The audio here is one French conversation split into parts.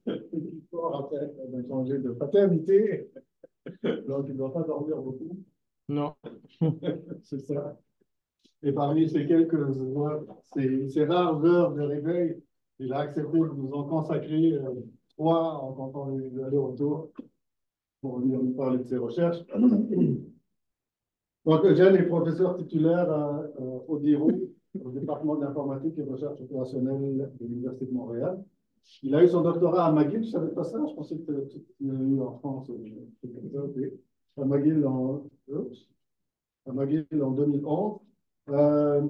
Il faut après changer de paternité, donc il ne doit pas dormir beaucoup. Non. C'est ça. Et parmi ces quelques heures, ces rares heures de réveil, il a accepté de nous en consacrer trois en comptant les allers-retours pour venir nous parler de ses recherches. Donc, Eugène est professeur titulaire au DIRO, au département d'informatique et de recherche opérationnelle de l'Université de Montréal. Il a eu son doctorat à McGill, je ne savais pas ça, je pensais que tu l'as eu en France. À McGill à McGill en 2011. Euh,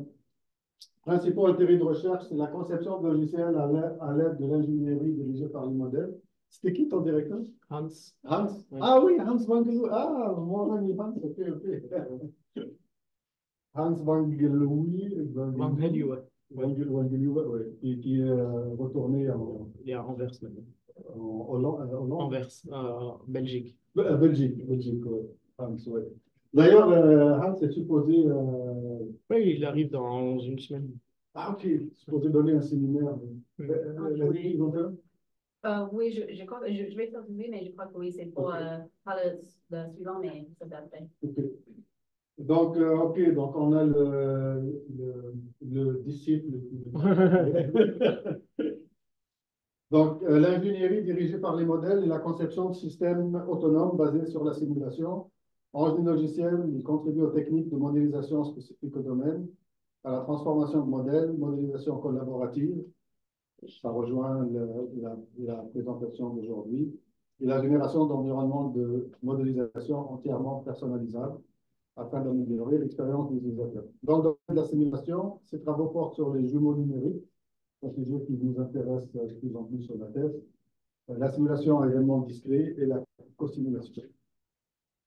Principaux intérêts de recherche, c'est la conception de logiciels à l'aide de l'ingénierie dirigée par les modèles. C'était qui ton directeur? Hans. Hans? Oui. Ah oui, Hans Wangeloo. Ah, mon ami Hans, ok, ok. Hans Wangeloo. Van Helluwe. Wangeloo, oui. Qui est retourné Il est à Anvers maintenant. en Hollande. Anvers, Belgique. Belgique, oui. Hans, oui. D'ailleurs, Hans est supposé. Oui, il arrive dans une semaine. Ah, ok, supposé donner un séminaire. Oui. Ils ont fait un? Oui, je crois que je vais faire trouver, mais je crois que oui, c'est pour pas le suivant, mais ça d'après. Ok. Donc, ok, donc on a le disciple. Donc, l'ingénierie dirigée par les modèles et la conception de systèmes autonomes basés sur la simulation. En génie logiciel, il contribue aux techniques de modélisation spécifiques au domaine, à la transformation de modèles, modélisation collaborative. Ça rejoint la présentation d'aujourd'hui. Et la génération d'environnements de modélisation entièrement personnalisables afin d'améliorer l'expérience des utilisateurs. Dans le domaine de la simulation, ces travaux portent sur les jumeaux numériques, un sujet qui nous intéresse de plus en plus sur la thèse, la simulation à événements discrets et la co-simulation.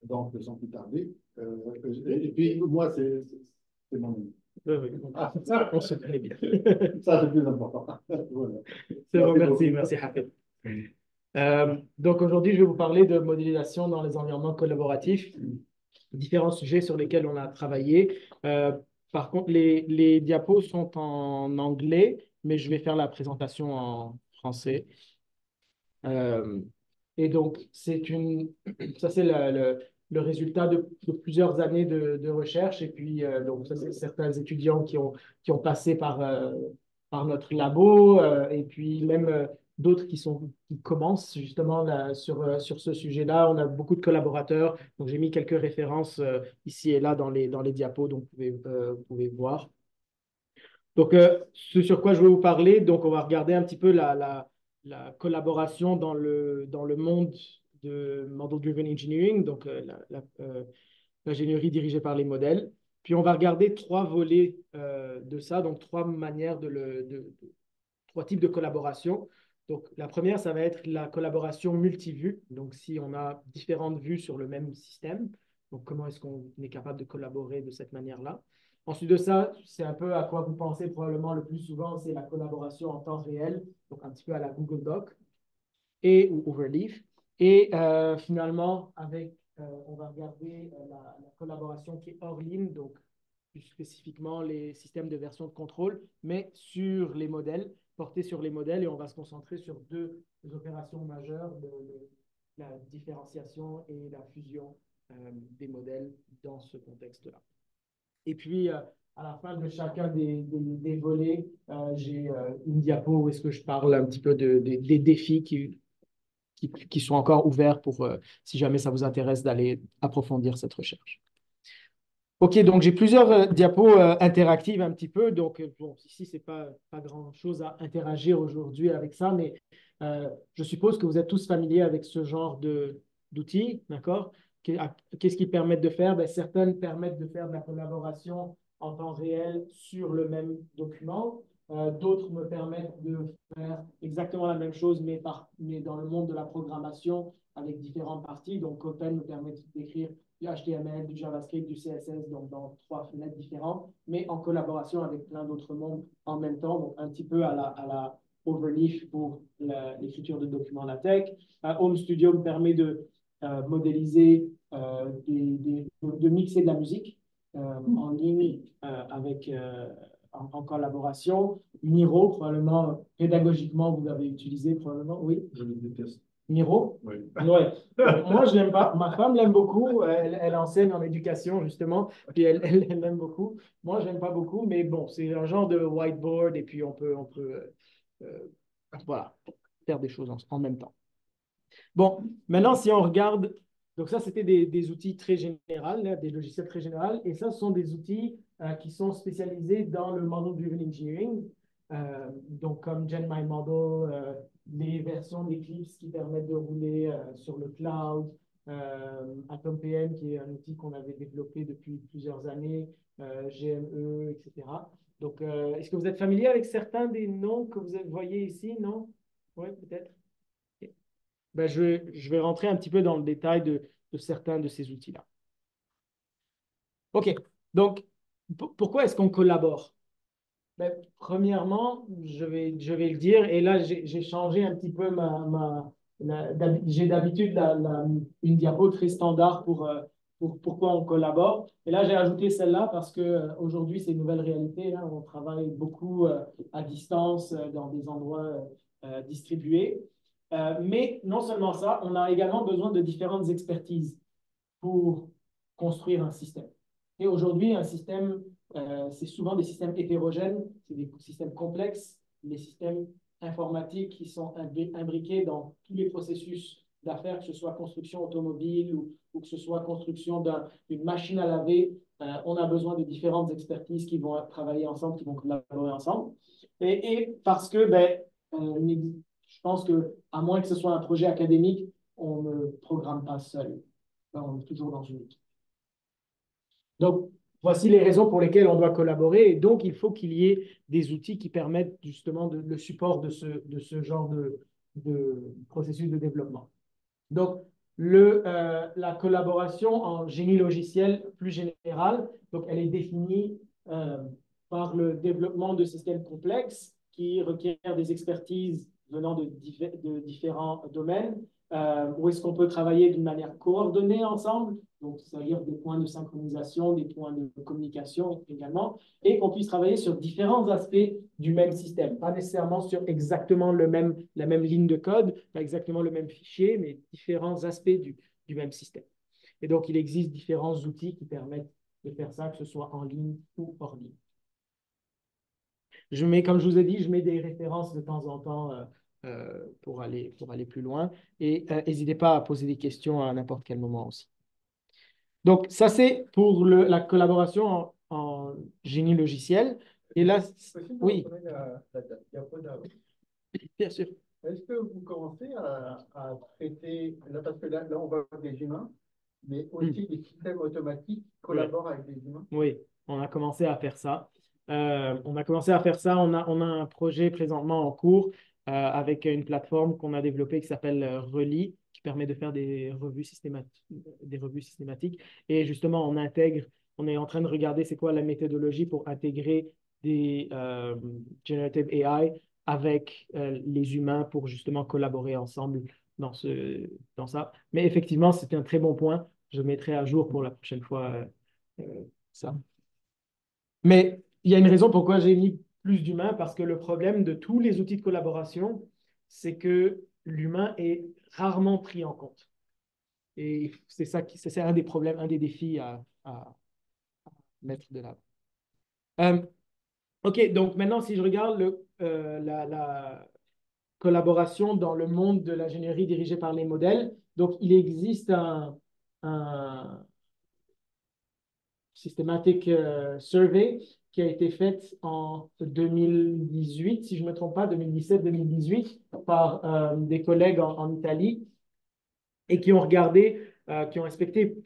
Donc, sans plus tarder. Et puis, moi, c'est mon ami. Oui, oui. Ah, On se connaît bien. ça, c'est plus important. Voilà. C'est bon, merci, Hafid. Donc aujourd'hui, je vais vous parler de modélisation dans les environnements collaboratifs, différents sujets sur lesquels on a travaillé. Par contre, les diapos sont en anglais, mais je vais faire la présentation en français. Et donc, ça c'est le résultat de plusieurs années de recherche. Et puis, donc, ça, c'est certains étudiants qui ont passé par notre labo, et puis même d'autres qui commencent justement là, sur ce sujet-là. On a beaucoup de collaborateurs. Donc, j'ai mis quelques références ici et là dans les diapos, donc vous pouvez voir. Donc, ce sur quoi je vais vous parler, donc on va regarder un petit peu la collaboration dans le monde de Model-Driven Engineering, donc l'ingénierie dirigée par les modèles. Puis, on va regarder trois volets de ça, donc trois manières trois types de collaboration. Donc, la première, ça va être la collaboration multivue. Donc, si on a différentes vues sur le même système, donc comment est-ce qu'on est capable de collaborer de cette manière-là? Ensuite de ça, c'est un peu à quoi vous pensez probablement le plus souvent, c'est la collaboration en temps réel, donc un petit peu à la Google Doc ou Overleaf. Et finalement, on va regarder la collaboration qui est hors ligne, donc plus spécifiquement les systèmes de version de contrôle, mais sur les modèles, portés sur les modèles, et on va se concentrer sur deux opérations majeures, la différenciation et la fusion des modèles dans ce contexte-là. Et puis, à la fin de chacun des volets, j'ai une diapo où est-ce que je parle un petit peu des défis qui sont encore ouverts pour, si jamais ça vous intéresse, d'aller approfondir cette recherche. OK, donc j'ai plusieurs diapos interactives un petit peu. Donc, bon, ici, ce n'est pas grand-chose à interagir aujourd'hui avec ça, mais je suppose que vous êtes tous familiers avec ce genre d'outils, d'accord? Qu'est-ce qu'ils permettent de faire? Ben, certaines permettent de faire de la collaboration en temps réel sur le même document. D'autres me permettent de faire exactement la même chose, mais dans le monde de la programmation avec différentes parties. Donc, Copen me permet d'écrire du HTML, du JavaScript, du CSS, donc dans trois fenêtres différentes, mais en collaboration avec plein d'autres mondes en même temps, donc un petit peu à la Overleaf pour l'écriture de documents LaTeX. Home Studio me permet de modéliser, de mixer de la musique en ligne avec en collaboration. Miro, probablement, pédagogiquement, vous l'avez utilisé, probablement, oui. Je le déteste. Miro? Oui. Ouais. Moi, je l'aime pas. Ma femme l'aime beaucoup. Elle enseigne en éducation, justement, puis elle l'aime beaucoup. Moi, je l'aime pas beaucoup, mais bon, c'est un genre de whiteboard et puis on peut voilà, faire des choses en même temps. Bon, maintenant, si on regarde, donc ça, c'était des outils très généraux, des logiciels très généraux, et ça, ce sont des outils qui sont spécialisés dans le Model-Driven Engineering, donc comme GenMyModel, les versions d'Eclipse qui permettent de rouler sur le cloud, AtomPM, qui est un outil qu'on avait développé depuis plusieurs années, GME, etc. Donc, est-ce que vous êtes familier avec certains des noms que vous voyez ici? Non? Oui, peut-être. Ben, je vais rentrer un petit peu dans le détail de certains de ces outils-là. OK. Donc, pourquoi est-ce qu'on collabore? Ben, premièrement, je vais le dire, et là, j'ai changé un petit peu j'ai d'habitude une diapo très standard pour pourquoi on collabore. Et là, j'ai ajouté celle-là parce que aujourd'hui, c'est une nouvelle réalité, hein. On travaille beaucoup à distance dans des endroits distribués. Mais non seulement ça, on a également besoin de différentes expertises pour construire un système. Et aujourd'hui, un système, c'est souvent des systèmes hétérogènes, c'est des systèmes complexes, des systèmes informatiques qui sont imbriqués dans tous les processus d'affaires, que ce soit construction automobile ou que ce soit construction d'une machine à laver. On a besoin de différentes expertises qui vont travailler ensemble, qui vont collaborer ensemble. Et parce que, je pense qu'à moins que ce soit un projet académique, on ne programme pas seul. On est toujours dans une équipe. Donc, voici les raisons pour lesquelles on doit collaborer. Et donc, il faut qu'il y ait des outils qui permettent justement le support de ce genre de processus de développement. Donc, la collaboration en génie logiciel plus général, donc elle est définie par le développement de systèmes complexes qui requièrent des expertises venant de différents domaines, où est-ce qu'on peut travailler d'une manière coordonnée ensemble, donc c'est-à-dire des points de synchronisation, des points de communication également, et qu'on puisse travailler sur différents aspects du même système, pas nécessairement sur exactement la même ligne de code, pas exactement le même fichier, mais différents aspects du même système. Et donc, il existe différents outils qui permettent de faire ça, que ce soit en ligne ou hors ligne. Comme je vous ai dit, je mets des références de temps en temps pour aller plus loin. Et n'hésitez pas à poser des questions à n'importe quel moment aussi. Donc, ça, c'est pour la collaboration en génie logiciel. Et là, oui. Bien sûr. Est-ce que vous commencez à traiter, là, parce que là on voit des humains, mais aussi des systèmes automatiques qui collaborent avec des humains? Oui, on a commencé à faire ça. On a un projet présentement en cours avec une plateforme qu'on a développée qui s'appelle Reli, qui permet de faire des revues systématiques. Et justement, on est en train de regarder c'est quoi la méthodologie pour intégrer des generative AI avec les humains pour justement collaborer ensemble dans ça. Mais effectivement, c'est un très bon point. Je mettrai à jour pour la prochaine fois ça. Mais il y a une raison pourquoi j'ai mis plus d'humains, parce que le problème de tous les outils de collaboration, c'est que l'humain est rarement pris en compte. Et c'est un des problèmes, un des défis à mettre de l'avant. OK, donc maintenant, si je regarde la collaboration dans le monde de l'ingénierie dirigée par les modèles, donc il existe un Systematic Survey qui a été faite en 2018, si je ne me trompe pas, 2017-2018, par des collègues en Italie et qui ont regardé, qui ont inspecté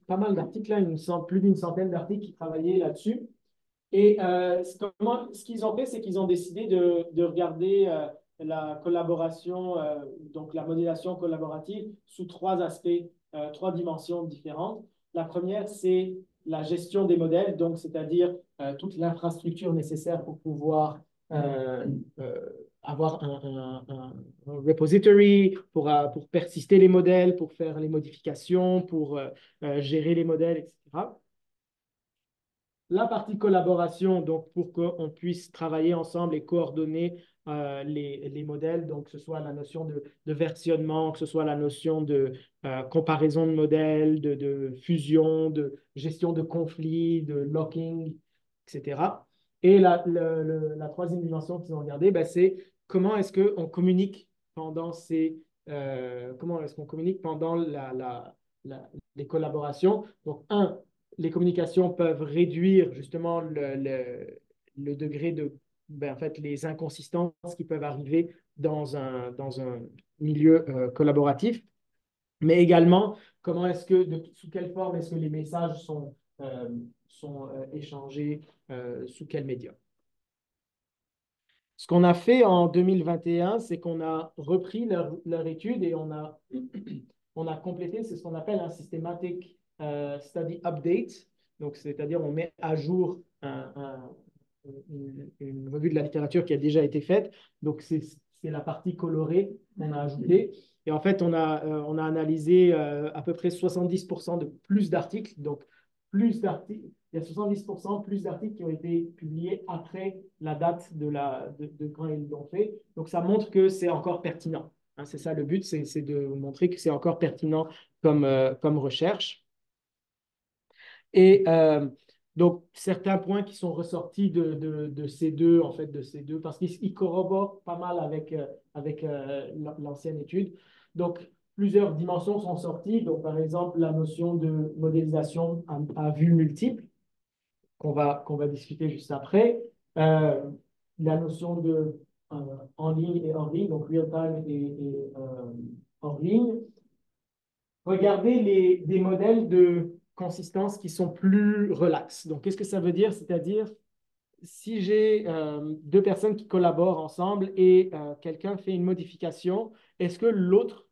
pas mal d'articles, là, plus d'une centaine d'articles qui travaillaient là-dessus. Et ce qu'ils ont fait, c'est qu'ils ont décidé de regarder la collaboration, donc la modélisation collaborative, sous trois aspects, trois dimensions différentes. La première, c'est la gestion des modèles, donc c'est-à-dire toute l'infrastructure nécessaire pour pouvoir avoir un repository, pour persister les modèles, pour faire les modifications, pour gérer les modèles, etc. la partie collaboration, donc pour qu'on puisse travailler ensemble et coordonner les modèles, donc que ce soit la notion de versionnement, que ce soit la notion de comparaison de modèles, de fusion, de gestion de conflits, de locking, etc. Et la troisième dimension qu'ils ont regardé, ben, c'est comment est-ce qu'on communique pendant comment est-ce qu'on communique pendant les collaborations. Donc, les communications peuvent réduire justement le degré de, en fait, les inconsistances qui peuvent arriver dans un milieu collaboratif, mais également comment est-ce que, sous quelle forme est-ce que les messages sont échangés, sous quel média. Ce qu'on a fait en 2021, c'est qu'on a repris leur étude et on a complété, c'est ce qu'on appelle un systematic study update. Donc, c'est-à-dire on met à jour une revue de la littérature qui a déjà été faite. Donc, c'est la partie colorée qu'on a ajoutée. Et en fait, on a analysé à peu près 70% de plus d'articles. Donc, plus d'articles, il y a 70% plus d'articles qui ont été publiés après la date de quand ils l'ont fait. Donc, ça montre que c'est encore pertinent. Hein, c'est ça le but, c'est de montrer que c'est encore pertinent comme recherche. Et donc, certains points qui sont ressortis de ces deux, en fait, de ces deux, parce qu'ils corroborent pas mal avec l'ancienne étude. Donc, plusieurs dimensions sont sorties. Donc, par exemple, la notion de modélisation à vue multiple, qu'on va discuter juste après. La notion de en ligne et hors ligne, donc real-time et hors ligne. Regardez des modèles de consistance qui sont plus relax. Donc, qu'est-ce que ça veut dire? C'est-à-dire, si j'ai deux personnes qui collaborent ensemble et quelqu'un fait une modification, est-ce que l'autre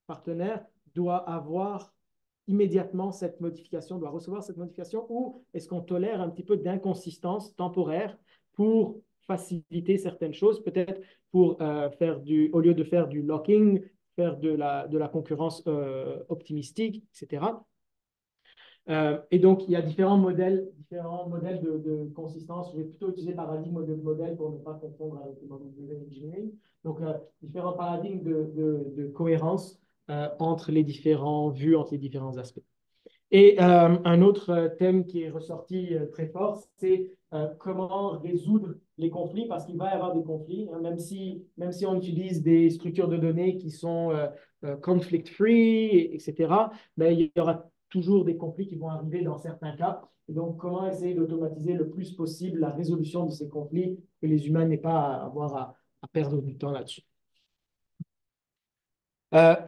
partenaire doit avoir immédiatement cette modification, doit recevoir cette modification, ou est-ce qu'on tolère un petit peu d'inconsistance temporaire pour faciliter certaines choses, peut-être pour au lieu de faire du locking, faire de la concurrence optimistique, etc. Et donc, il y a différents modèles de consistance. Je vais plutôt utiliser paradigme de modèle pour ne pas confondre avec le modèle de engineering. Donc, différents paradigmes de cohérence entre les différents vues, entre les différents aspects. Et un autre thème qui est ressorti très fort, c'est comment résoudre les conflits, parce qu'il va y avoir des conflits, hein, même si on utilise des structures de données qui sont conflict-free, etc., mais il y aura toujours des conflits qui vont arriver dans certains cas. Et donc, comment essayer d'automatiser le plus possible la résolution de ces conflits, que les humains n'aient pas à avoir à perdre du temps là-dessus.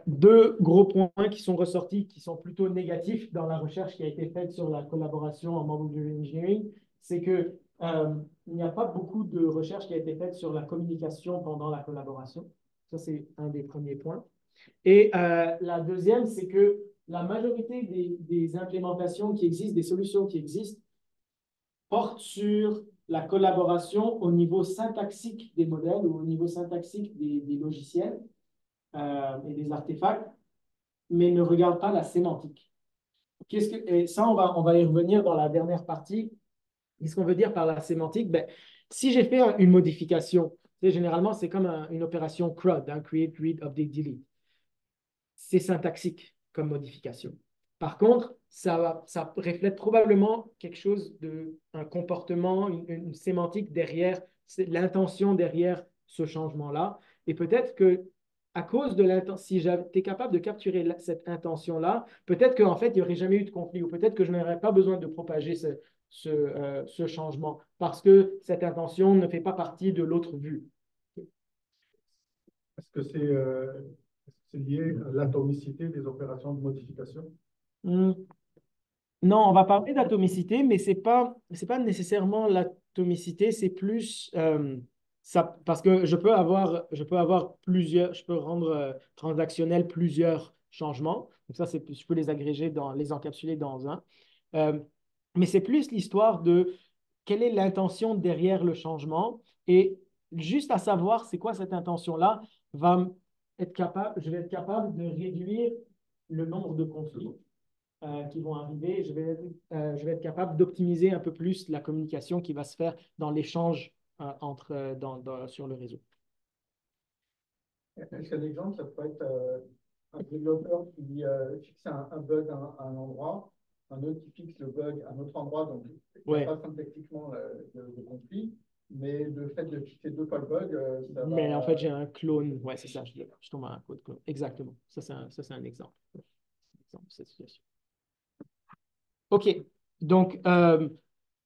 Deux gros points qui sont ressortis, qui sont plutôt négatifs dans la recherche qui a été faite sur la collaboration en model engineering, c'est que il n'y a pas beaucoup de recherche qui a été faite sur la communication pendant la collaboration. Ça, c'est un des premiers points. Et la deuxième, c'est que la majorité des implémentations qui existent, des solutions qui existent, portent sur la collaboration au niveau syntaxique des modèles ou au niveau syntaxique des logiciels et des artefacts, mais ne regarde pas la sémantique. Et ça, on va y revenir dans la dernière partie. Qu'est-ce qu'on veut dire par la sémantique? Ben, si j'ai fait une modification, généralement, c'est comme une opération CRUD, hein, Create, Read, Update, Delete. C'est syntaxique comme modification. Par contre, ça reflète probablement quelque chose un comportement, une sémantique derrière, l'intention derrière ce changement-là. Et peut-être que à cause de l'intention, si j'étais capable de capturer cette intention-là, peut-être qu'en fait, il n'y aurait jamais eu de conflit, ou peut-être que je n'aurais pas besoin de propager ce changement, parce que cette intention ne fait pas partie de l'autre vue. Est-ce que c'est lié à l'atomicité des opérations de modification? Non, on va parler d'atomicité, mais c'est pas nécessairement l'atomicité, c'est plus ça, parce que je peux avoir plusieurs, je peux rendre transactionnel plusieurs changements. Donc ça, je peux les agréger les encapsuler dans un. Euh, mais c'est plus l'histoire de quelle est l'intention derrière le changement et juste à savoir c'est quoi cette intention-là je vais être capable de réduire le nombre de conflits. qui vont arriver, je vais être capable d'optimiser un peu plus la communication qui va se faire dans l'échange sur le réseau. Est-ce qu'un exemple, ça pourrait être un développeur qui fixe un bug à un endroit, un autre qui fixe le bug à un autre endroit, donc il n'y a pas syntactiquement de conflit, mais le fait de fixer deux fois le bug, ça va... Mais en fait, j'ai un clone, ouais, c'est ça, je tombe à un code clone. Exactement, ça c'est un exemple. De cette situation. OK, donc il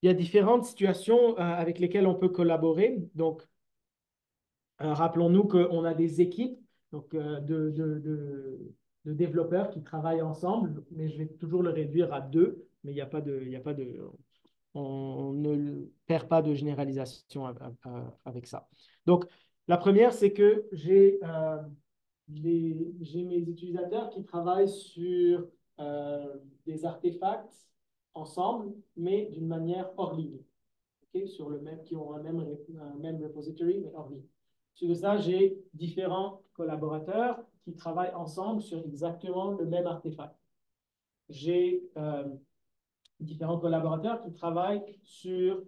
y a différentes situations avec lesquelles on peut collaborer. Donc, rappelons-nous qu'on a des équipes donc, de développeurs qui travaillent ensemble, mais je vais toujours le réduire à deux, mais il n'y a pas de, on ne perd pas de généralisation avec ça. Donc, la première, c'est que j'ai mes utilisateurs qui travaillent sur des artefacts ensemble, mais d'une manière hors ligne. Okay? Qui ont un même repository, mais hors ligne. Sur ça, j'ai différents collaborateurs qui travaillent ensemble sur exactement le même artefact. J'ai différents collaborateurs qui travaillent sur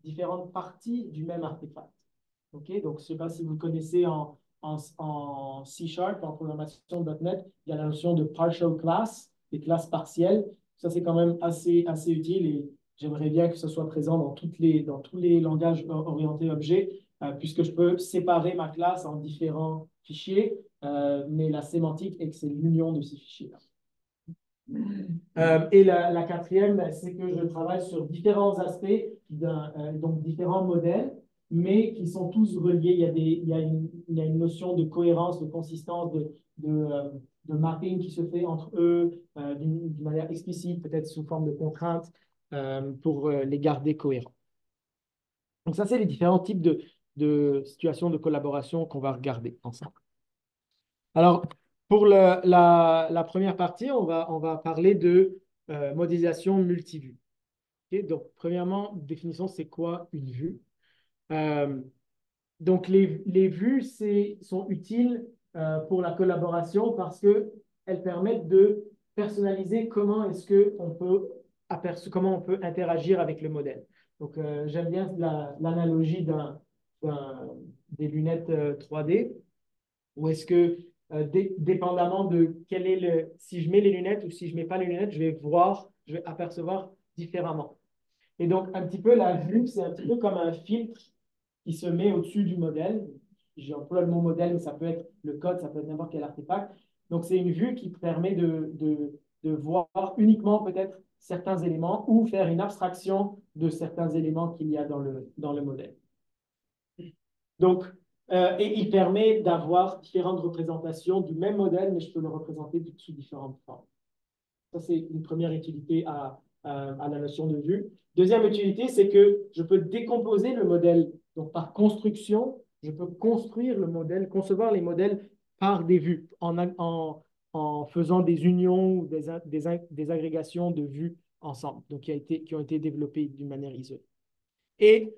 différentes parties du même artefact. Okay? Donc, je ne sais pas si vous connaissez en C#, en programmation .NET, il y a la notion de partial class, des classes partielles. Ça, c'est quand même assez utile et j'aimerais bien que ce soit présent dans tous les langages orientés objets, puisque je peux séparer ma classe en différents fichiers, mais la sémantique est que c'est l'union de ces fichiers-là. Et la quatrième, c'est que je travaille sur différents aspects, donc différents modèles, mais qui sont tous reliés. Il y a une notion de cohérence, de consistance, de mapping qui se fait entre eux d'une manière explicite, peut-être sous forme de contraintes, pour les garder cohérents. Donc ça, c'est les différents types de situations de collaboration qu'on va regarder ensemble. Alors, pour la première partie, on va parler de modélisation multivue. Okay? Donc, premièrement, définition, c'est quoi une vue? Donc, les vues sont utiles pour la collaboration parce qu'elles permettent de personnaliser comment on peut interagir avec le modèle. Donc, j'aime bien l'analogie des lunettes 3D, où est-ce que dépendamment de si je mets les lunettes ou si je ne mets pas les lunettes, je vais apercevoir différemment. Et donc, un petit peu la vue, c'est un petit peu comme un filtre qui se met au-dessus du modèle. J'emploie le mot modèle, mais ça peut être le code, ça peut être n'importe quel artefact. Donc, c'est une vue qui permet de voir uniquement peut-être certains éléments ou faire une abstraction de certains éléments qu'il y a dans le modèle. Donc, et il permet d'avoir différentes représentations du même modèle, mais je peux le représenter sous différentes formes. Ça, c'est une première utilité à la notion de vue. Deuxième utilité, c'est que je peux décomposer le modèle. Donc, par construction, je peux construire le modèle, concevoir les modèles par des vues, en faisant des unions ou des agrégations de vues ensemble, donc qui ont été développées d'une manière isolée. Et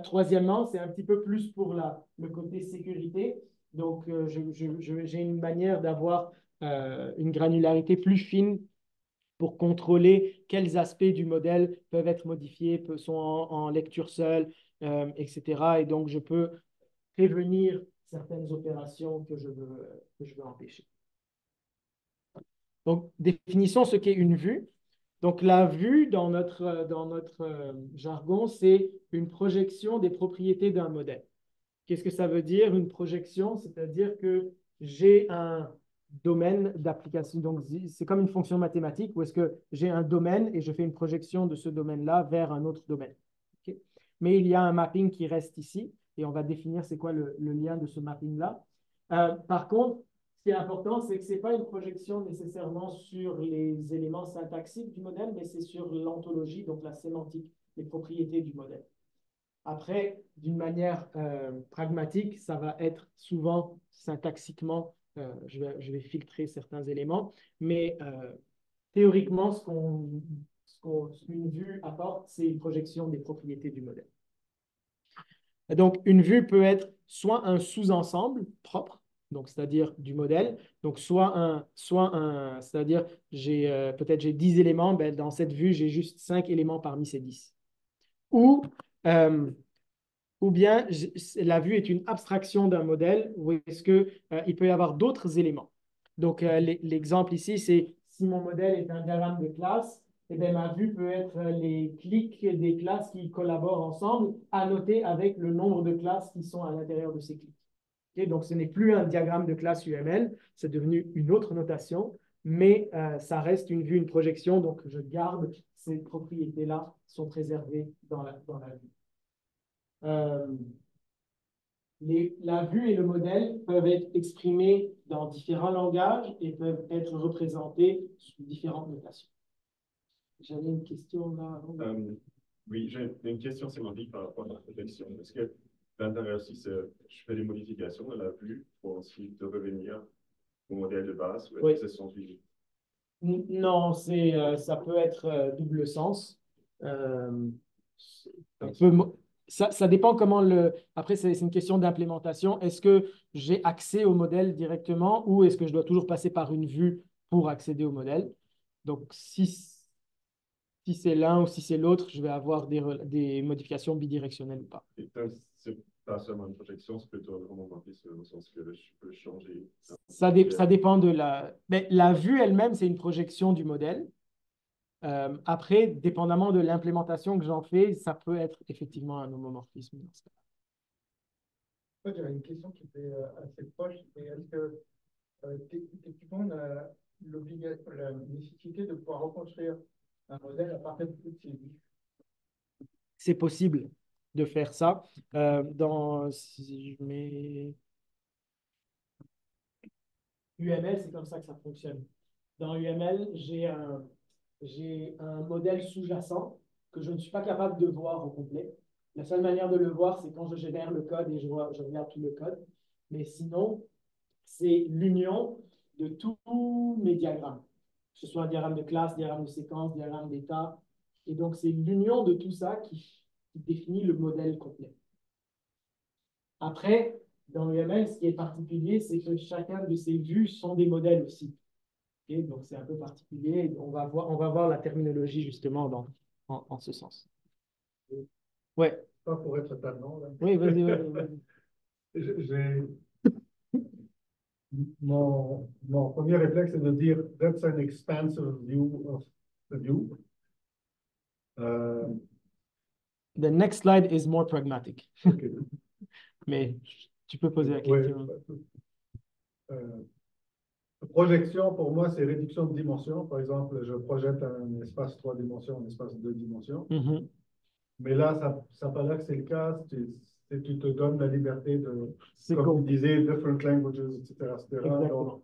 troisièmement, c'est un petit peu plus pour le côté sécurité. Donc, j'ai une manière d'avoir une granularité plus fine pour contrôler quels aspects du modèle peuvent être modifiés, sont en lecture seule, etc. Et donc, je peux prévenir certaines opérations que je veux empêcher. Donc, définissons ce qu'est une vue. Donc, la vue, dans notre jargon, c'est une projection des propriétés d'un modèle. Qu'est-ce que ça veut dire, une projection? C'est-à-dire que j'ai un domaine d'application. Donc, c'est comme une fonction mathématique où est-ce que j'ai un domaine et je fais une projection de ce domaine-là vers un autre domaine. Okay? Mais il y a un mapping qui reste ici et on va définir c'est quoi le lien de ce mapping-là. Par contre, ce qui est important, c'est que ce n'est pas une projection nécessairement sur les éléments syntaxiques du modèle, mais c'est sur l'ontologie, donc la sémantique, les propriétés du modèle. Après, d'une manière pragmatique, ça va être souvent syntaxiquement, je vais filtrer certains éléments, mais théoriquement, ce qu'une vue apporte, c'est une projection des propriétés du modèle. Et donc, une vue peut être soit un sous-ensemble propre, donc c'est-à-dire du modèle. Donc c'est-à-dire peut-être j'ai 10 éléments, ben, dans cette vue, j'ai juste 5 éléments parmi ces 10. Ou, ou bien la vue est une abstraction d'un modèle, ou est-ce qu'il peut y avoir d'autres éléments. Donc l'exemple ici, c'est si mon modèle est un diagramme de classe, eh bien, ma vue peut être les clics des classes qui collaborent ensemble, annotés avec le nombre de classes qui sont à l'intérieur de ces clics. Okay, donc, ce n'est plus un diagramme de classe UML, c'est devenu une autre notation, mais ça reste une vue, une projection, donc je garde ces propriétés-là, sont préservées dans la vue. La vue et le modèle peuvent être exprimés dans différents langages et peuvent être représentés sous différentes notations. J'avais une question là. Oui, j'ai une question sémantique par rapport à la protection. Est-ce que l'intérieur, si je fais des modifications de la vue pour ensuite revenir au modèle de base, ou est-ce Oui. que c'est sans suivi? Non, ça peut être double sens. Ça dépend comment Après, c'est une question d'implémentation. Est-ce que j'ai accès au modèle directement ou est-ce que je dois toujours passer par une vue pour accéder au modèle? Donc, si c'est l'un ou si c'est l'autre, je vais avoir des modifications bidirectionnelles ou pas. C'est pas seulement une projection, c'est plutôt vraiment marqué au sens que je peux changer. Ça dépend de Mais la vue elle-même, c'est une projection du modèle. Après, dépendamment de l'implémentation que j'en fais, ça peut être effectivement un homomorphisme. J'avais une question qui était assez proche. Est-ce que techniquement, on a la nécessité de pouvoir reconstruire un modèle à partir de toutes ces vues? C'est possible de faire ça. Si je mets UML, c'est comme ça que ça fonctionne. Dans UML, j'ai un modèle sous-jacent que je ne suis pas capable de voir au complet. La seule manière de le voir, c'est quand je génère le code et je regarde tout le code. Mais sinon, c'est l'union de tous mes diagrammes, que ce soit un diagramme de classe, diagramme de séquence, diagramme d'état. Et donc, c'est l'union de tout ça qui définit le modèle complet. Après, dans UML, ce qui est particulier, c'est que chacun de ces vues sont des modèles aussi. Okay, donc, c'est un peu particulier. On va voir la terminologie justement en ce sens. Ouais. Pas pour être tannant, là. Oui, vas-y. Mon premier réflexe est de dire that's an expansive view of the view. The next slide is more pragmatic. Okay. Mais tu peux poser la question. Projection, pour moi, c'est réduction de dimension. Par exemple, je projette un espace 3 dimensions, un espace 2 dimensions. Mm-hmm. Mais là, ça n'a pas l'air que c'est le cas. Tu te donnes la liberté de, comme cool. tu disais, different languages, etc. Exactement. Donc,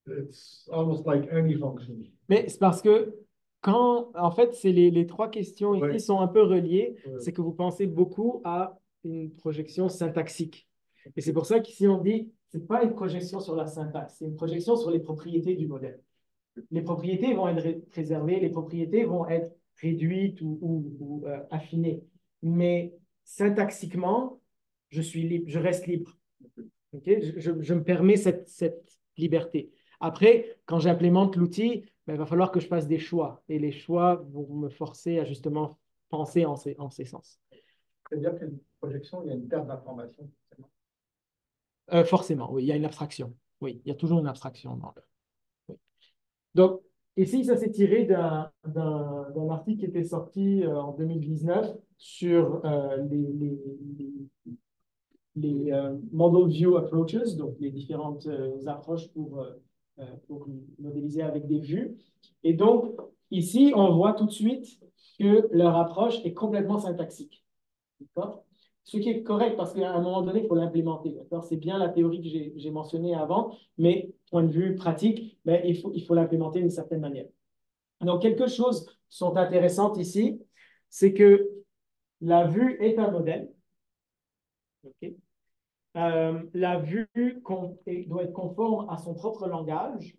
it's almost like any function. Mais c'est parce que en fait, c'est les trois questions ici sont un peu reliées. C'est que vous pensez beaucoup à une projection syntaxique. Et c'est pour ça qu'ici, on dit, ce n'est pas une projection sur la syntaxe, c'est une projection sur les propriétés du modèle. Les propriétés vont être préservées, les propriétés vont être réduites ou affinées. Mais syntaxiquement, je suis libre, je reste libre. Okay? Je me permets cette liberté. Après, quand j'implémente l'outil, ben, il va falloir que je fasse des choix. Et les choix vont me forcer à justement penser en ces sens. C'est-à-dire qu'une projection, il y a une perte d'information. Forcément, oui, il y a une abstraction. Oui, il y a toujours une abstraction dans oui. Donc, ici, ça s'est tiré d'un article qui était sorti en 2019 sur les Model View Approaches, donc les différentes approches pour modéliser avec des vues. Et donc, ici, on voit tout de suite que leur approche est complètement syntaxique. D'accord? Ce qui est correct parce qu'à un moment donné, il faut l'implémenter. C'est bien la théorie que j'ai mentionnée avant, mais point de vue pratique, ben, il faut l'implémenter d'une certaine manière. Donc, quelques choses sont intéressantes ici, c'est que la vue est un modèle. Okay. La vue doit être conforme à son propre langage,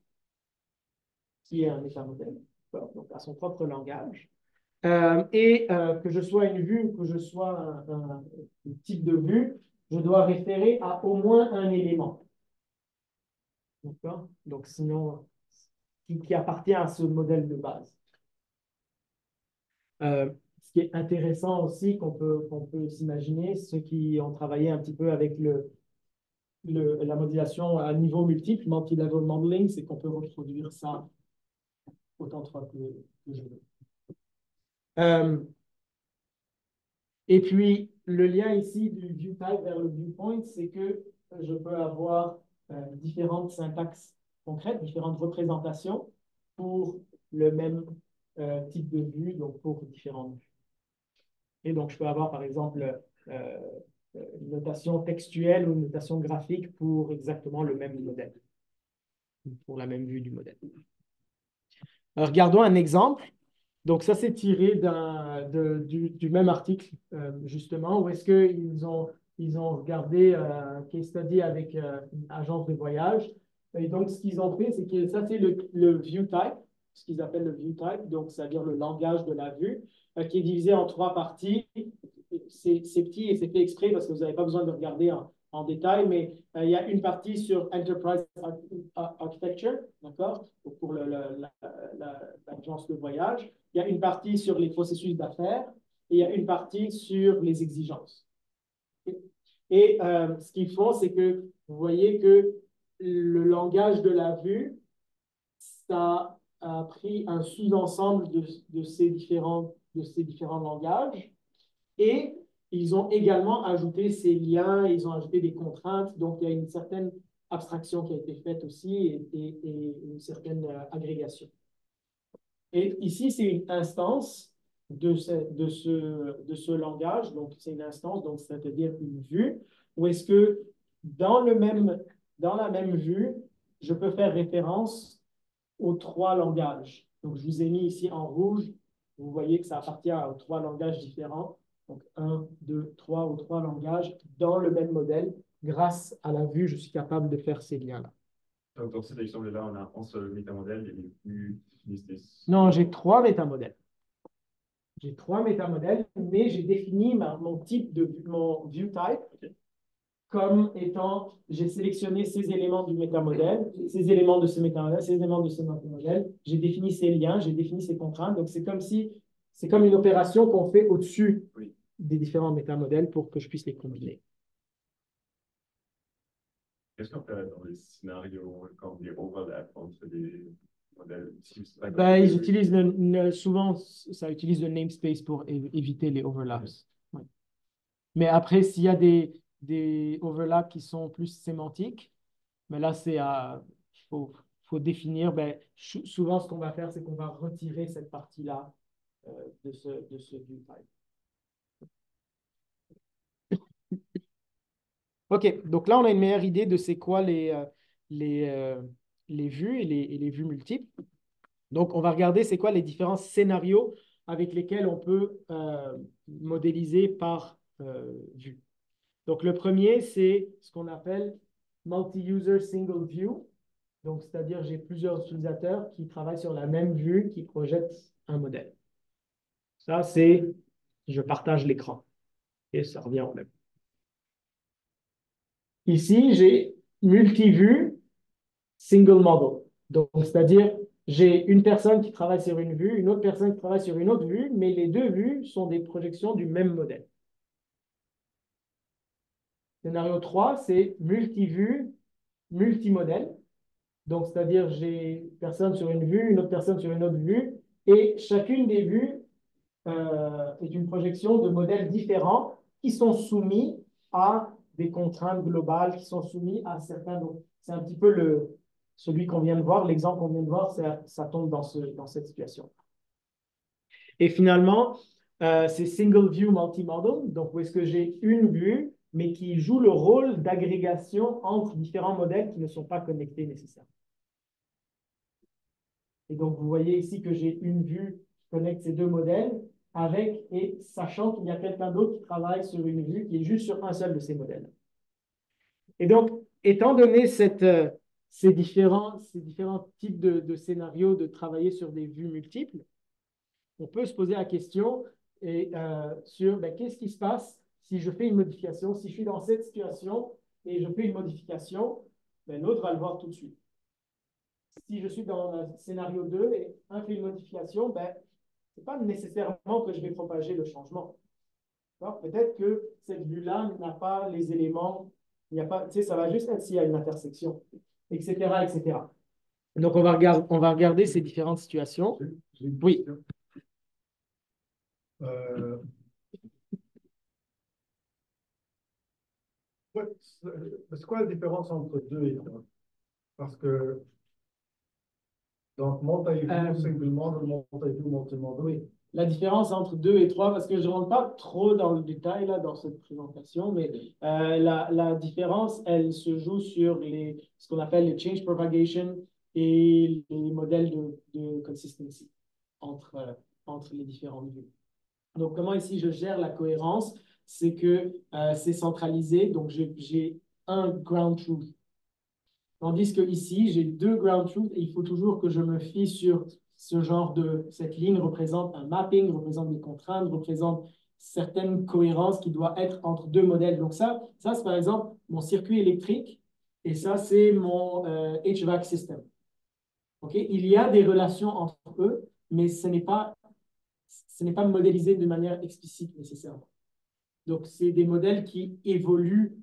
qui est un métamodèle, donc à son propre langage. Que je sois une vue ou que je sois un type de vue, je dois référer à au moins un élément. D'accord? Donc, sinon, qui appartient à ce modèle de base. Ce qui est intéressant aussi qu'on peut s'imaginer, ceux qui ont travaillé un petit peu avec la modélisation à niveau multiple, multi-level modeling, c'est qu'on peut reproduire ça autant de fois que je veux. Et puis, le lien ici du viewtype vers le viewpoint, c'est que je peux avoir différentes syntaxes concrètes, différentes représentations pour le même type de vue, donc pour différentes vues. Et donc, je peux avoir, par exemple, une notation textuelle ou une notation graphique pour exactement le même modèle, pour la même vue du modèle. Alors, regardons un exemple. Donc, ça, c'est tiré du même article, justement, où est-ce qu'ils ont regardé un case study avec une agence de voyage. Et donc, ce qu'ils ont fait, c'est que ça, c'est le view type, ce qu'ils appellent le view type, donc c'est-à-dire le langage de la vue, qui est divisé en 3 parties. C'est petit et c'est fait exprès parce que vous n'avez pas besoin de regarder en détail, mais il y a une partie sur Enterprise Architecture, d'accord, pour l'agence de voyage. Il y a une partie sur les processus d'affaires et il y a une partie sur les exigences. Et ce qu'ils font, c'est que vous voyez que le langage de la vue, ça a pris un sous-ensemble de ces différents langages. Et ils ont également ajouté ces liens, ils ont ajouté des contraintes. Donc, il y a une certaine abstraction qui a été faite aussi et une certaine agrégation. Et ici, c'est une instance de ce langage. Donc, c'est une instance, donc c'est-à-dire une vue, où est-ce que dans la même vue, je peux faire référence aux 3 langages. Donc, je vous ai mis ici en rouge. Vous voyez que ça appartient aux 3 langages différents. Donc, 1, 2, 3 ou 3 langages dans le même modèle. Grâce à la vue, je suis capable de faire ces liens-là. Donc, dans cet exemple-là, on a un seul métamodèle et plus Non, j'ai 3 métamodèles. J'ai 3 métamodèles, mais j'ai défini mon view type comme étant, j'ai sélectionné ces éléments du métamodèle, ces éléments de ce métamodèle, ces éléments de ce métamodèle. J'ai défini ces liens, j'ai défini ces contraintes. Donc, c'est comme une opération qu'on fait au-dessus des différents métamodèles pour que je puisse les combiner. Qu'est-ce qu'on fait dans les scénarios quand il y a overlap entre des modèles? Ils utilisent souvent, ça utilise le namespace pour éviter les overlaps. Ouais. Mais après, s'il y a des overlaps qui sont plus sémantiques, mais là, faut définir. Souvent, ce qu'on va faire, c'est qu'on va retirer cette partie-là de ce view type. OK, donc là, on a une meilleure idée de c'est quoi les vues et les vues multiples. Donc, on va regarder c'est quoi les différents scénarios avec lesquels on peut modéliser par vue. Donc, le premier, c'est ce qu'on appelle multi-user single view. Donc, c'est-à-dire j'ai plusieurs utilisateurs qui travaillent sur la même vue, qui projettent un modèle. Ça, c'est je partage l'écran. Et ça revient au même. Ici, j'ai multi-vue single model. Donc, c'est-à-dire j'ai une personne qui travaille sur une vue, une autre personne qui travaille sur une autre vue, mais les 2 vues sont des projections du même modèle. Scénario 3, c'est multi-vue, multimodèle. Donc, c'est-à-dire j'ai une personne sur une vue, une autre personne sur une autre vue, et chacune des vues est une projection de modèles différents qui sont soumis à des contraintes globales, qui sont soumis à certains. Donc, c'est un petit peu celui qu'on vient de voir, l'exemple qu'on vient de voir, ça tombe dans cette situation. Et finalement, c'est single view multimodal, donc où est-ce que j'ai une vue, mais qui joue le rôle d'agrégation entre différents modèles qui ne sont pas connectés nécessairement. Et donc, vous voyez ici que j'ai une vue qui connecte ces 2 modèles et sachant qu'il y a quelqu'un d'autre qui travaille sur une vue qui est juste sur un seul de ces modèles. Et donc, étant donné ces différents types de scénarios de travailler sur des vues multiples, on peut se poser la question sur qu'est-ce qui se passe si je fais une modification, si je suis dans cette situation et je fais une modification, l'autre va le voir tout de suite. si je suis dans le scénario 2 et un fait une modification, ben, ce n'est pas nécessairement que je vais propager le changement. Peut-être que cette vue-là n'a pas les éléments, il n'y a pas, tu sais, ça va juste être s'il y a une intersection, etc., etc. Donc, on va regarder ces différentes situations. J'ai une Oui. question. Euh, c'est quoi la différence entre 2 et 3? Parce que donc multi-view, single model, multi-view, multi-model. Oui. La différence entre 2 et 3, parce que je ne rentre pas trop dans le détail là, dans cette présentation, mais la différence, elle se joue sur ce qu'on appelle les change propagation et les modèles de consistency entre les différentes vues. Donc, comment ici je gère la cohérence? C'est que c'est centralisé, donc j'ai un ground truth. Tandis que ici, j'ai 2 ground truths et il faut toujours que je me fie sur ce genre cette ligne représente un mapping, représente des contraintes, représente certaines cohérences qui doivent être entre 2 modèles. Donc ça c'est par exemple mon circuit électrique et ça, c'est mon HVAC system. Okay? Il y a des relations entre eux, mais ce n'est pas modélisé de manière explicite nécessairement. Donc, c'est des modèles qui évoluent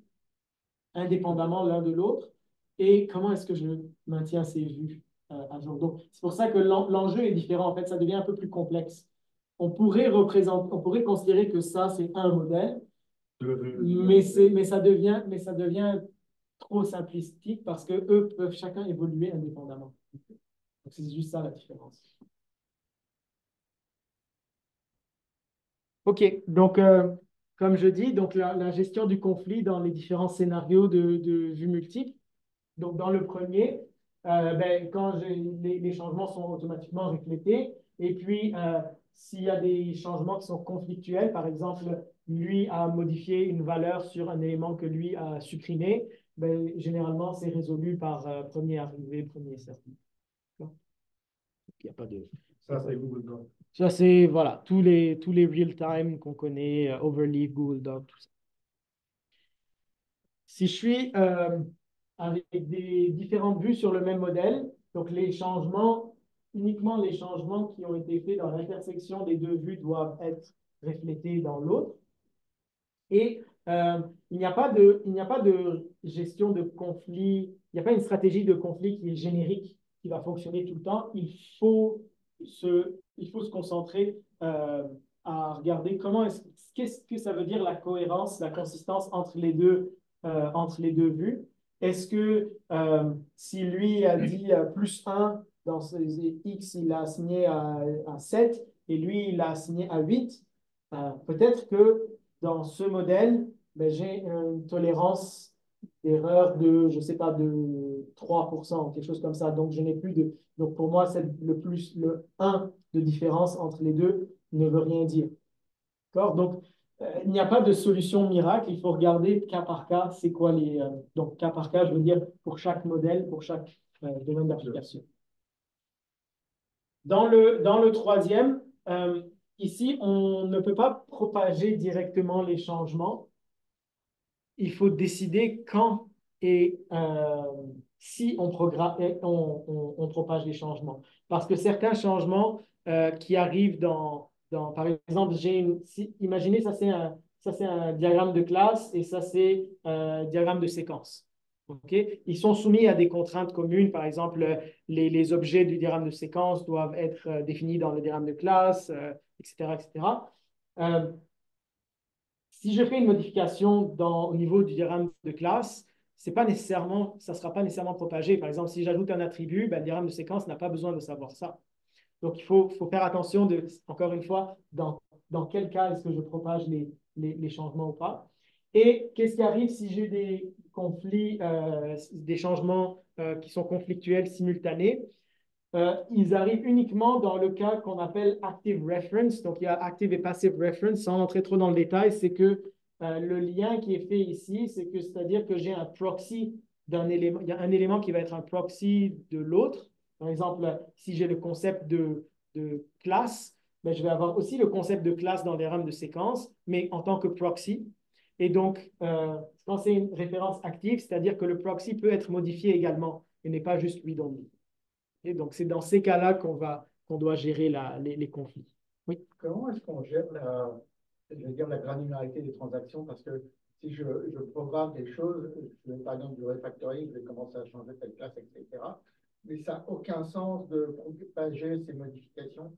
indépendamment l'un de l'autre. Et comment est-ce que je maintiens ces vues à jour? Donc, c'est pour ça que l'enjeu est différent. En fait, ça devient un peu plus complexe. On pourrait considérer que ça, c'est un modèle, mais ça devient trop simplistique parce que eux peuvent chacun évoluer indépendamment. Donc, c'est juste ça la différence. OK, donc comme je dis, donc la gestion du conflit dans les différents scénarios de vues multiples. Donc, dans le premier, quand les changements sont automatiquement reflétés, et puis s'il y a des changements qui sont conflictuels, par exemple, lui a modifié une valeur sur un élément que lui a supprimé, généralement, c'est résolu par premier arrivé, premier servi. Il n'y a pas de... Ça, c'est Google Docs. Ça, c'est voilà, tous les real-time qu'on connaît, Overleaf, Google Docs, tout ça. Si je suis avec des différentes vues sur le même modèle, donc uniquement les changements qui ont été faits dans l'intersection des 2 vues doivent être reflétés dans l'autre. Et il n'y a pas de gestion de conflit, il n'y a pas une stratégie de conflit qui est générique, qui va fonctionner tout le temps. Il faut se concentrer à regarder qu'est-ce que ça veut dire la cohérence, la consistance entre les deux vues. Est-ce que si lui a dit plus 1 dans ses X, il l'a assigné à 7 et lui, il l'a assigné à 8, peut-être que dans ce modèle, j'ai une tolérance d'erreur de, je ne sais pas, de 3%, quelque chose comme ça. Donc, je n'ai plus de... Donc, pour moi, le 1 de différence entre les deux ne veut rien dire. D'accord? Donc, il n'y a pas de solution miracle. Il faut regarder cas par cas, c'est quoi les... donc, cas par cas, je veux dire pour chaque modèle, pour chaque domaine d'application. Dans le troisième, ici, on ne peut pas propager directement les changements. Il faut décider quand et si on propage les changements. Parce que certains changements qui arrivent par exemple, imaginez, ça c'est un diagramme de classe et ça c'est un diagramme de séquence. Okay? Ils sont soumis à des contraintes communes. Par exemple, les objets du diagramme de séquence doivent être définis dans le diagramme de classe, etc., etc. Si je fais une modification au niveau du diagramme de classe, ça ne sera pas nécessairement propagé. Par exemple, si j'ajoute un attribut, le diagramme de séquence n'a pas besoin de savoir ça. Donc, il faut faire attention, encore une fois, dans quel cas est-ce que je propage les changements ou pas. Et qu'est-ce qui arrive si j'ai des conflits, des changements qui sont conflictuels simultanés? Ils arrivent uniquement dans le cas qu'on appelle active reference. Donc, il y a active et passive reference. Sans entrer trop dans le détail, c'est que le lien qui est fait ici, c'est-à-dire que j'ai un proxy d'un élément. Il y a un élément qui va être un proxy de l'autre. Par exemple, si j'ai le concept de classe, je vais avoir aussi le concept de classe dans les rames de séquence, mais en tant que proxy. Et donc, quand c'est une référence active, c'est-à-dire que le proxy peut être modifié également et n'est pas juste read-only. Et donc, c'est dans ces cas-là qu'on doit gérer les conflits. Oui. Comment est-ce qu'on gère je vais dire la granularité des transactions? Parce que si je programme des choses, je vais par exemple du refactoring, je vais commencer à changer telle classe, etc. Mais ça n'a aucun sens de propager ces modifications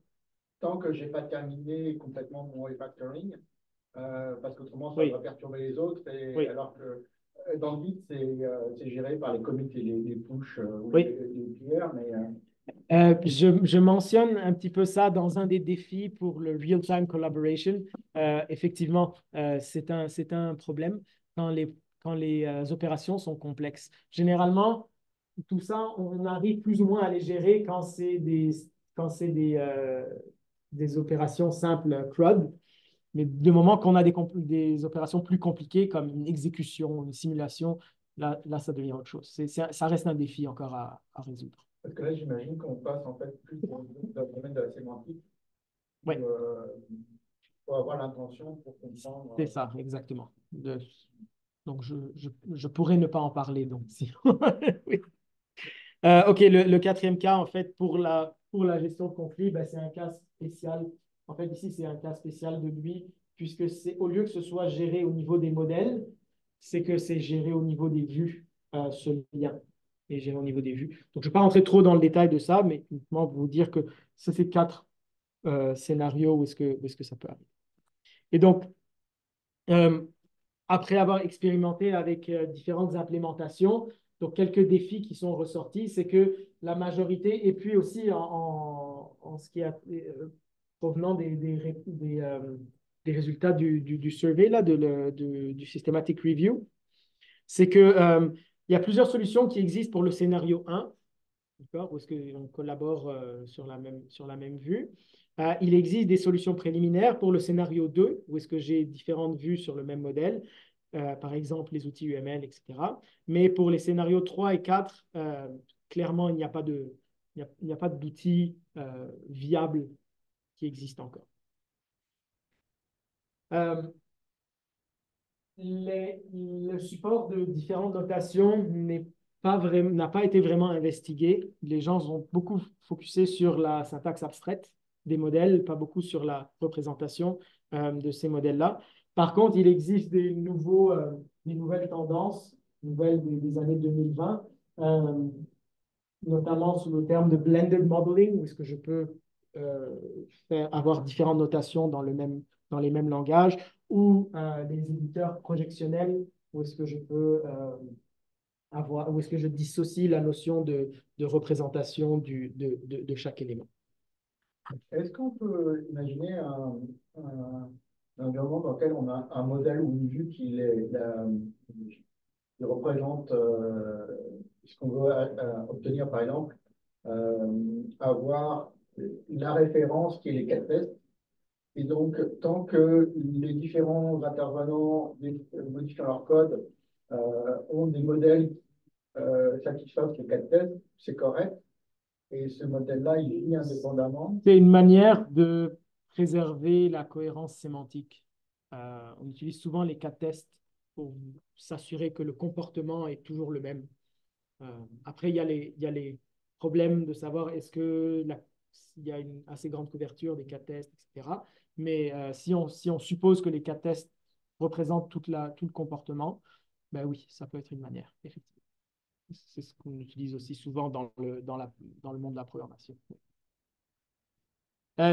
tant que je n'ai pas terminé complètement mon refactoring, parce qu'autrement, ça va perturber les autres. Alors que dans le Git, c'est géré par les commits et les push ou les PR, mais je mentionne un petit peu ça dans un des défis pour le real-time collaboration. Effectivement, c'est un problème quand les opérations sont complexes. Généralement, tout ça, on arrive plus ou moins à les gérer quand c'est des opérations simples CRUD. Mais du moment qu'on a des opérations plus compliquées comme une exécution, une simulation, là ça devient autre chose. Ça reste un défi encore à résoudre. Parce que là, j'imagine qu'on passe en fait plus dans le domaine de la sémantique. Oui. Pour avoir l'intention pour comprendre. C'est ça, exactement. Donc, je pourrais ne pas en parler. Donc, si. Oui. OK, le quatrième cas, en fait, pour la gestion de conflit, ben, c'est un cas spécial. En fait, ici, c'est un cas spécial de lui, puisque c'est au lieu que ce soit géré au niveau des modèles, c'est que c'est géré au niveau des vues, ce lien est géré au niveau des vues. Donc, je ne vais pas rentrer trop dans le détail de ça, mais uniquement vous dire que ça, c'est 4 scénarios où est-ce que ça peut arriver. Et donc, après avoir expérimenté avec différentes implémentations, donc quelques défis qui sont ressortis, c'est que la majorité, et puis aussi en ce qui est provenant des résultats du survey, là, du systematic review, c'est que il y a plusieurs solutions qui existent pour le scénario 1, où est-ce qu'on collabore sur la même vue. Il existe des solutions préliminaires pour le scénario 2, où est-ce que j'ai différentes vues sur le même modèle, par exemple les outils UML, etc. Mais pour les scénarios 3 et 4, clairement, il n'y a pas d'outils viables qui existent encore. Le support de différentes notations n'a pas été vraiment investigué. Les gens ont beaucoup focusé sur la syntaxe abstraite des modèles, pas beaucoup sur la représentation de ces modèles-là. Par contre, il existe des nouvelles tendances, nouvelles des années 2020, notamment sous le terme de blended modeling, où est-ce que je peux avoir différentes notations dans les mêmes langages, ou des éditeurs projectionnels, où est-ce que je peux où est-ce que je dissocie la notion de représentation de chaque élément. Est-ce qu'on peut imaginer un environnement dans lequel on a un modèle ou une vue qui représente ce qu'on veut obtenir, par exemple, avoir la référence qui est les 4 tests. Et donc, tant que les différents intervenants modifiant leur code ont des modèles satisfaisent les 4 tests, c'est correct. Et ce modèle-là, il vit indépendamment. C'est une manière de préserver la cohérence sémantique. On utilise souvent les 4 tests pour s'assurer que le comportement est toujours le même. Après, il y a les problèmes de savoir est-ce qu'il y a une assez grande couverture des 4 tests, etc. Mais si on suppose que les 4 tests représentent tout le comportement, ben oui, ça peut être une manière, effectivement. C'est ce qu'on utilise aussi souvent dans le monde de la programmation.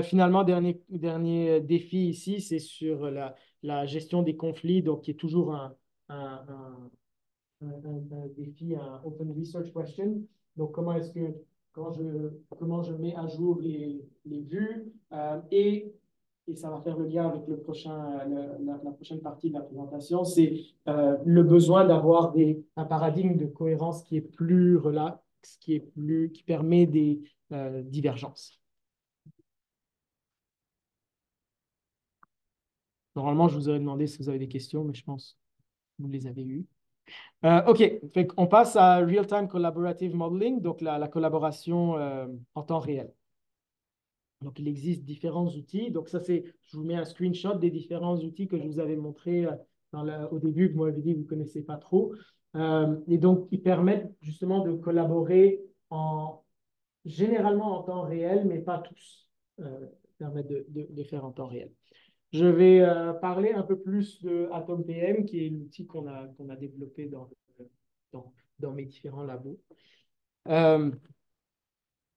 Finalement, dernier défi ici, c'est sur la gestion des conflits, donc qui est toujours un défi, un open research question. Donc, comment je mets à jour les vues et ça va faire le lien avec la prochaine partie de la présentation, c'est le besoin d'avoir un paradigme de cohérence qui est plus relax, qui permet des divergences. Normalement, je vous aurais demandé si vous avez des questions, mais je pense que vous les avez eues. OK, on passe à Real-Time Collaborative Modeling, donc la collaboration en temps réel. Donc, il existe différents outils. Donc, je vous mets un screenshot des différents outils que je vous avais montrés au début, que vous m'avez dit que vous ne connaissez pas trop. Et donc, ils permettent justement de collaborer en généralement en temps réel, mais pas tous permettent de faire en temps réel. Je vais parler un peu plus de AtomPM, qui est l'outil qu'on a développé dans mes différents labos.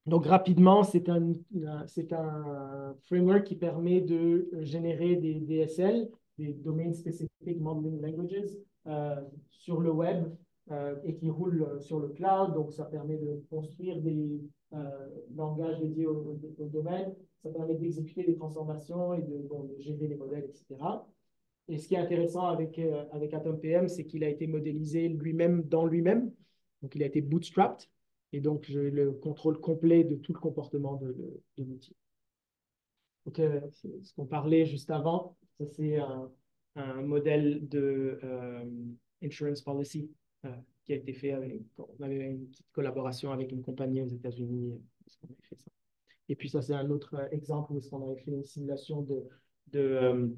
Donc, rapidement, c'est un framework qui permet de générer des DSL, des Domain Specific Modeling Languages, sur le web et qui roule sur le cloud. Donc, ça permet de construire des langages dédiés au domaine. Ça permet d'exécuter des transformations et de gérer les modèles, etc. Et ce qui est intéressant avec AtomPM, c'est qu'il a été modélisé lui-même dans lui-même. Donc, il a été bootstrapped. Et donc, j'ai le contrôle complet de tout le comportement de l'outil. Donc, ce qu'on parlait juste avant, ça c'est un modèle de insurance policy qui a été fait on avait une petite collaboration avec une compagnie aux États-Unis. Fait ça. Et puis ça, c'est un autre exemple où on avait fait une simulation de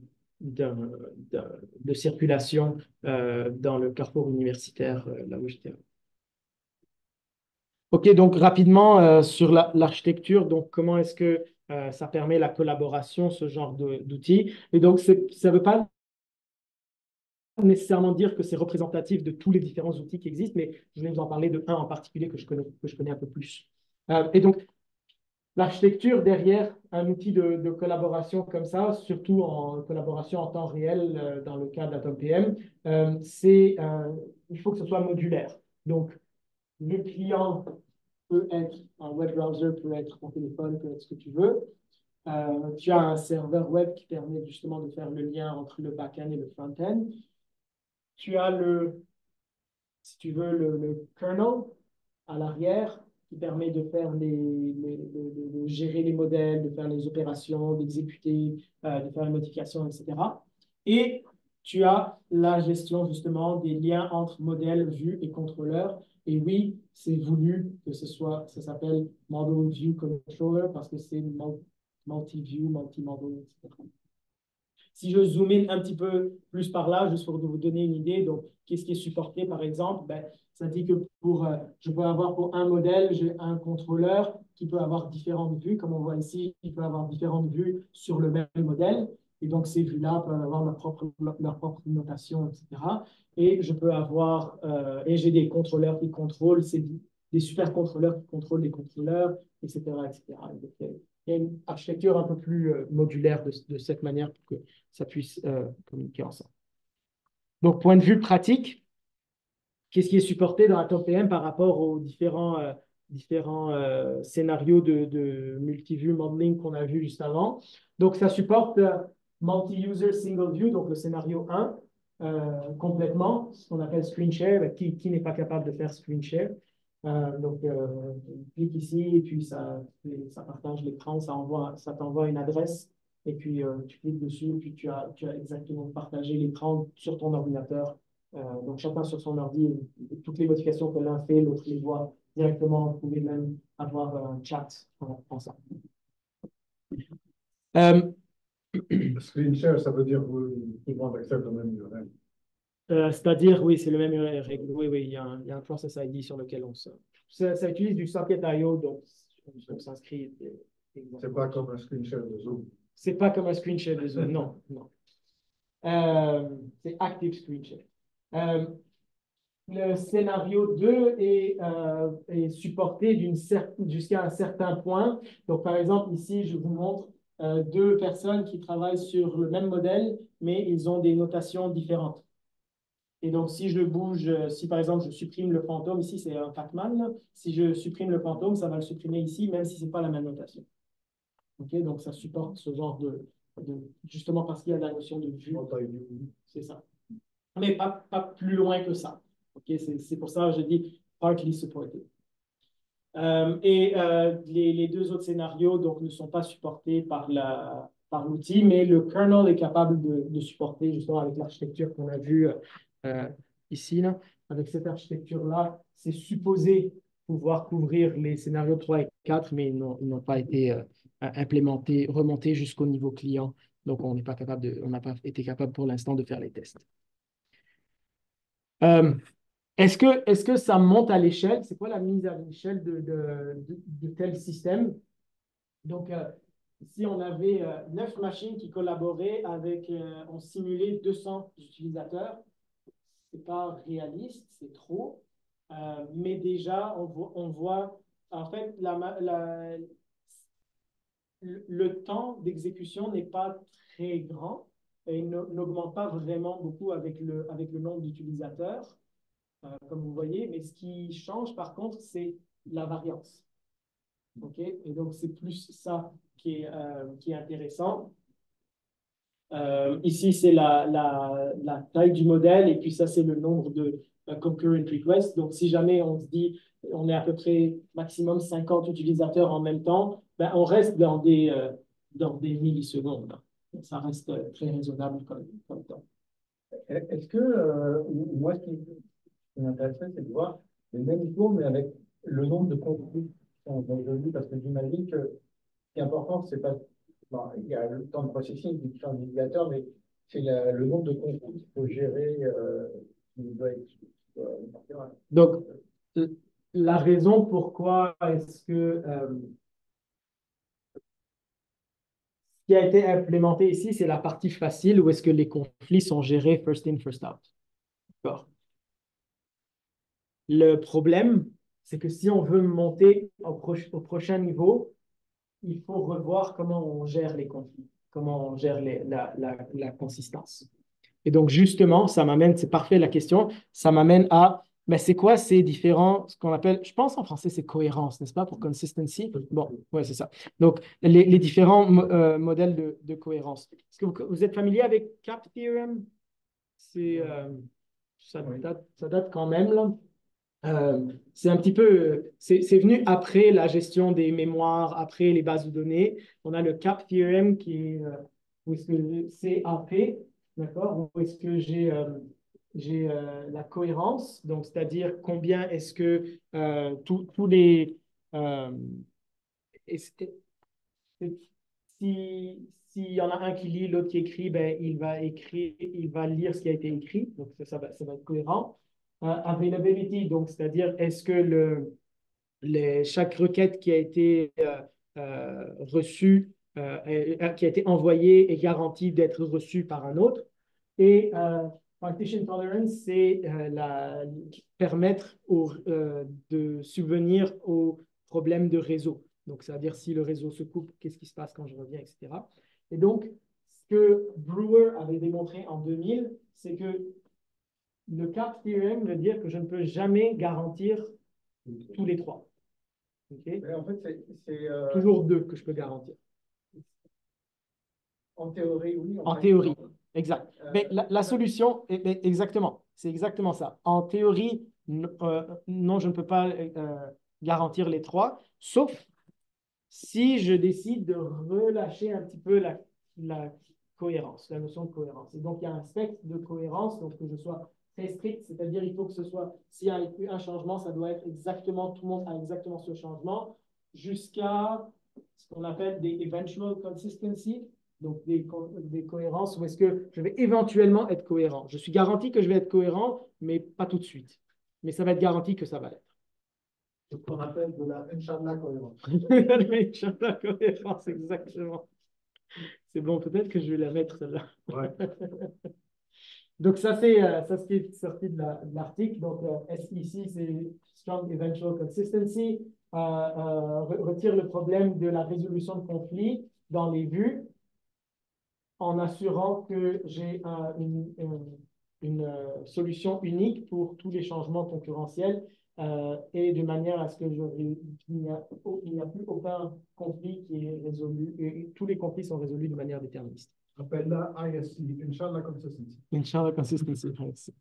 circulation dans le carrefour universitaire, là où j'étais. OK, donc rapidement sur l'architecture, donc comment est-ce que ça permet la collaboration, ce genre d'outils. Et donc, ça ne veut pas nécessairement dire que c'est représentatif de tous les différents outils qui existent, mais je vais vous en parler de un en particulier que je connais un peu plus. Et donc, l'architecture derrière un outil de collaboration comme ça, surtout en collaboration en temps réel dans le cas d'AtomPM, il faut que ce soit modulaire. Donc, le client peut être un web browser, peut être ton téléphone, peut être ce que tu veux. Tu as un serveur web qui permet justement de faire le lien entre le back-end et le front-end. Tu as si tu veux, le kernel à l'arrière qui permet de faire de gérer les modèles, de faire les opérations, d'exécuter, de faire les modifications, etc. Et tu as la gestion justement des liens entre modèle, vue et contrôleur. Et oui, c'est voulu que ça s'appelle Model View Controller parce que c'est multi-view, multi-model, etc. Si je zoome in un petit peu plus par là, juste pour vous donner une idée, donc qu'est-ce qui est supporté par exemple? Ça dit que je peux avoir pour un modèle, j'ai un contrôleur qui peut avoir différentes vues, comme on voit ici, il peut avoir différentes vues sur le même modèle. Et donc, ces vues-là peuvent avoir leur propre notation, etc. Et je peux avoir, et j'ai des contrôleurs qui contrôlent, des super contrôleurs qui contrôlent les contrôleurs, etc., etc. Donc, il y a une architecture un peu plus modulaire de cette manière pour que ça puisse communiquer ensemble. Donc, point de vue pratique, qu'est-ce qui est supporté dans AtomPM par rapport aux différents scénarios de multi-view modeling qu'on a vu juste avant? Donc, ça supporte multi-user single view, donc le scénario 1, complètement, ce qu'on appelle screen share. Qui n'est pas capable de faire screen share? Donc, clique ici et puis ça partage l'écran, ça t'envoie une adresse et puis tu cliques dessus et puis tu as exactement partagé l'écran sur ton ordinateur. Donc, chacun sur son ordi, toutes les modifications que l'un fait, l'autre les voit directement. Vous pouvez même avoir un chat ensemble. Screen share, ça veut dire que tout le monde accepte le même URL. C'est-à-dire, oui, c'est le même règle. Oui, il y a un process ID sur lequel ça utilise du socket.io, donc on s'inscrit. C'est pas comme un screen share de Zoom. C'est pas comme un screen share de Zoom, non. C'est active screen share. Le scénario 2 est supporté jusqu'à un certain point. Donc, par exemple, ici, je vous montre deux personnes qui travaillent sur le même modèle, mais ils ont des notations différentes. Et donc, si je bouge, si par exemple je supprime le fantôme, ici c'est un Pac-Man, si je supprime le fantôme, ça va le supprimer ici, même si ce n'est pas la même notation. Okay, donc, ça supporte ce genre justement parce qu'il y a la notion de vue. C'est ça. Mais pas plus loin que ça. Okay, c'est pour ça que je dis partly supported. Les deux autres scénarios donc, ne sont pas supportés par l'outil, mais le kernel est capable de supporter justement avec l'architecture qu'on a vue ici. Là. Avec cette architecture-là, c'est supposé pouvoir couvrir les scénarios 3 et 4, mais ils n'ont pas été implémentés, remontés jusqu'au niveau client. Donc, on n'a pas été capable pour l'instant de faire les tests. Est-ce que ça monte à l'échelle? C'est quoi la mise à l'échelle de tel système? Donc, si on avait 9 machines qui collaboraient avec, on simulait 200 utilisateurs, c'est pas réaliste, c'est trop. Mais déjà, on voit en fait, le temps d'exécution n'est pas très grand et il n'augmente pas vraiment beaucoup avec le nombre d'utilisateurs, comme vous voyez. Mais ce qui change, par contre, c'est la variance. OK? Et donc, c'est plus ça qui est intéressant. Ici, c'est la taille du modèle et puis ça, c'est le nombre de concurrent requests. Donc, si jamais on se dit on est à peu près maximum 50 utilisateurs en même temps, ben, on reste dans des millisecondes. Donc, ça reste très raisonnable comme temps. Est-ce que, moi, ce qui m'intéresserait, c'est de voir les mêmes tours, mais avec le nombre de conflits qui sont résolus, parce que j'imagine que ce qui est important, c'est pas. Bon, il y a le temps de processing des différents utilisateurs, mais c'est le nombre de conflits qu'il faut gérer qui doit être. Donc, la raison pourquoi est-ce que ce qui a été implémenté ici, c'est la partie facile où est-ce que les conflits sont gérés first in, first out. D'accord. Le problème, c'est que si on veut monter au prochain niveau, il faut revoir comment on gère les conflits, comment on gère la consistance. Et donc, justement, ça m'amène, c'est parfait la question, ça m'amène à, ben, c'est quoi ces différents, ce qu'on appelle, je pense en français, c'est cohérence, n'est-ce pas, pour consistency? Bon, ouais, c'est ça. Donc, les différents modèles de cohérence. Est-ce que vous êtes familier avec CAP Theorem? Ça date quand même, là. C'est un petit peu, c'est venu après la gestion des mémoires, après les bases de données. On a le CAP Theorem qui est, où est-ce que c'est AP, d'accord? Où est-ce que j'ai la cohérence, donc c'est-à-dire combien est-ce que tous les... est-ce que- s'il y en a un qui lit, l'autre qui écrit, ben, il va lire ce qui a été écrit, donc ça va être cohérent. Availability, donc c'est-à-dire est-ce que chaque requête qui a été reçue, qui a été envoyée est garantie d'être reçue par un autre. Et partition tolerance, c'est permettre de subvenir aux problèmes de réseau. Donc, c'est-à-dire si le réseau se coupe, qu'est-ce qui se passe quand je reviens, etc. Et donc, ce que Brewer avait démontré en 2000, c'est que le CAP theorem veut dire que je ne peux jamais garantir tous les trois. Okay? En fait, c'est toujours deux que je peux garantir. En théorie, oui. En théorie, exact. Mais la solution, exactement, c'est exactement ça. En théorie, non, je ne peux pas garantir les trois, sauf si je décide de relâcher un petit peu la cohérence, la notion de cohérence. Et donc, il y a un spectre de cohérence, donc que je sois très strict, c'est-à-dire il faut que ce soit, s'il y a un changement, ça doit être exactement, tout le monde a exactement ce changement, jusqu'à ce qu'on appelle des eventual consistency, donc des cohérences où est-ce que je vais éventuellement être cohérent. Je suis garanti que je vais être cohérent, mais pas tout de suite. Mais ça va être garanti que ça va l'être. Ce qu'on appelle de la Inch'Allah cohérence. Inch'Allah cohérence, exactement. C'est bon, peut-être que je vais la mettre celle-là. Ouais. Donc, ça, c'est ce qui est sorti de l'article. Donc, ici, c'est Strong Eventual Consistency. Retire le problème de la résolution de conflits dans les vues en assurant que j'ai une solution unique pour tous les changements concurrentiels et de manière à ce qu'il n'y a plus aucun conflit qui est résolu et tous les conflits sont résolus de manière déterministe. On appelle la ISC, Inshallah Consistency. Inshallah Consistency.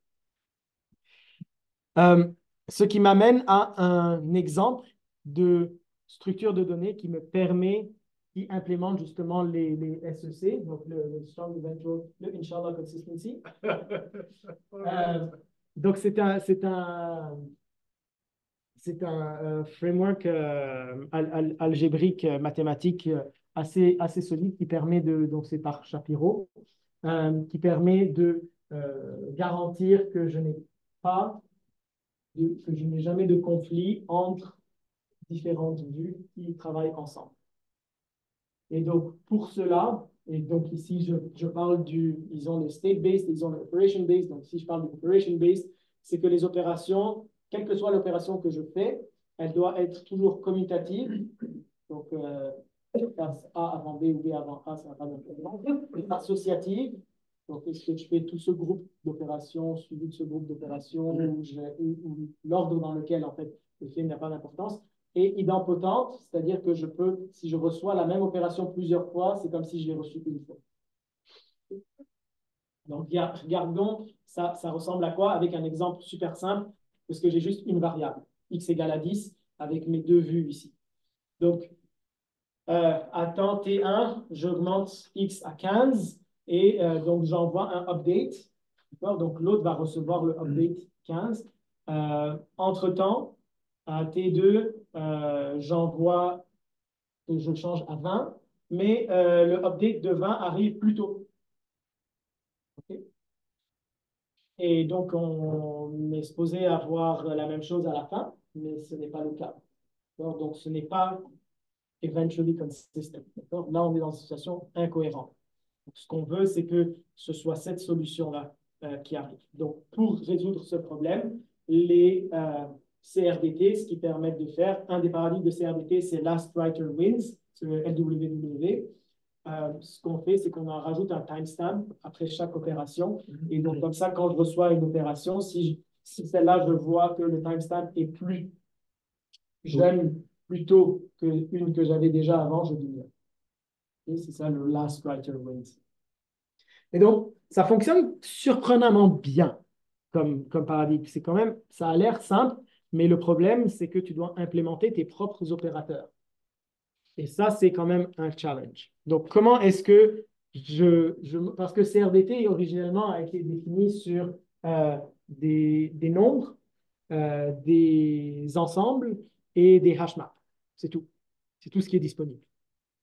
Ce qui m'amène à un exemple de structure de données qui me permet, qui implémente justement les SEC, donc le Strong Eventual, le Inshallah Consistency. Donc, c'est un framework algébrique mathématique assez solide qui permet donc c'est par Shapiro, qui permet de garantir que je n'ai pas que je n'ai jamais de conflit entre différentes vues qui travaillent ensemble. Et donc, pour cela, et donc ici, je parle ils ont le state-based, ils ont le operation-based. Donc, si je parle de operation-based, c'est que les opérations, quelle que soit l'opération que je fais, elle doit être toujours commutative. Donc, A avant B ou B avant A, ça n'a pas d'importance. Associative. Donc, est-ce que je fais tout ce groupe d'opérations, suivi de ce groupe d'opérations, ou l'ordre dans lequel, en fait, le fait n'a pas d'importance. Et idempotente, c'est-à-dire que je peux, si je reçois la même opération plusieurs fois, c'est comme si je l'ai reçue une fois. Donc, regardons, ça ressemble à quoi? Avec un exemple super simple, parce que j'ai juste une variable, x égale à 10, avec mes deux vues ici. Donc, à temps t1, j'augmente x à 15, et donc j'envoie un update. Donc, l'autre va recevoir le update 15. Entre-temps, à T2, je change à 20, mais le update de 20 arrive plus tôt. Okay. Et donc, on est supposé avoir la même chose à la fin, mais ce n'est pas le cas. Donc, ce n'est pas eventually consistent. Là, on est dans une situation incohérente. Donc, ce qu'on veut, c'est que ce soit cette solution-là qui arrive. Donc, pour résoudre ce problème, les CRDT, ce qui permettent de faire, un des paradigmes de CRDT, c'est Last Writer Wins, c'est le LWW. Ce qu'on fait, c'est qu'on en rajoute un timestamp après chaque opération. Et donc, comme ça, quand je reçois une opération, si celle-là, je vois que le timestamp est plus jeune plutôt qu'une que j'avais déjà avant, je dis bien. Et c'est ça le Last Writer Wins. Et donc, ça fonctionne surprenamment bien comme paradigme. C'est quand même, ça a l'air simple, mais le problème, c'est que tu dois implémenter tes propres opérateurs. Et ça, c'est quand même un challenge. Donc, comment est-ce que parce que CRDT, originellement, a été défini sur des nombres, des ensembles et des hash maps. C'est tout. C'est tout ce qui est disponible.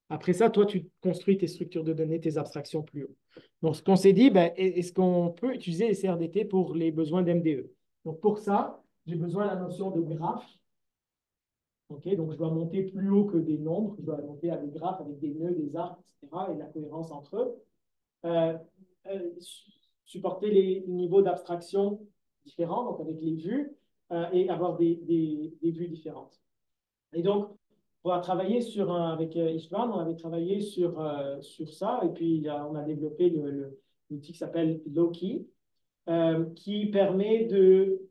Après ça, toi, tu construis tes structures de données, tes abstractions plus haut. Donc, ce qu'on s'est dit, est-ce qu'on peut utiliser les CRDT pour les besoins d'MDE? Donc, pour ça, j'ai besoin de la notion de graphe. Okay, donc, je dois monter plus haut que des nombres. Je dois monter à des graphes avec des nœuds, des arcs, etc. et la cohérence entre eux. Supporter les niveaux d'abstraction différents, donc avec les vues, et avoir des vues différentes. Et donc, on a travaillé avec Istvan, on avait travaillé sur ça, et puis on a développé l'outil qui s'appelle Loki, qui permet de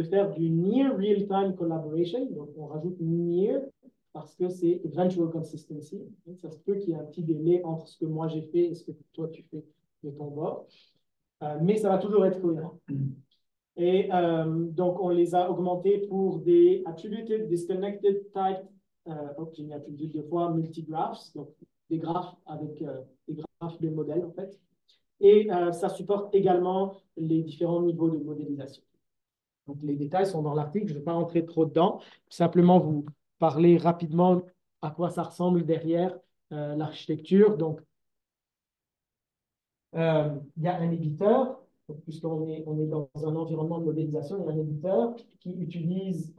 faire du near real-time collaboration. Donc, on rajoute near parce que c'est eventual consistency. Ça se peut qu'il y ait un petit délai entre ce que moi j'ai fait et ce que toi tu fais de ton bord. Mais ça va toujours être cohérent. Et donc, on les a augmentés pour des attributed, disconnected type, j'ai mis attributed 2 fois, multigraphs, donc des graphes avec des graphes de modèles, en fait. Et ça supporte également les différents niveaux de modélisation. Donc, les détails sont dans l'article, je ne vais pas entrer trop dedans, simplement vous parler rapidement à quoi ça ressemble derrière l'architecture. Donc, il y a un éditeur, puisqu'on est dans un environnement de modélisation, il y a un éditeur qui utilise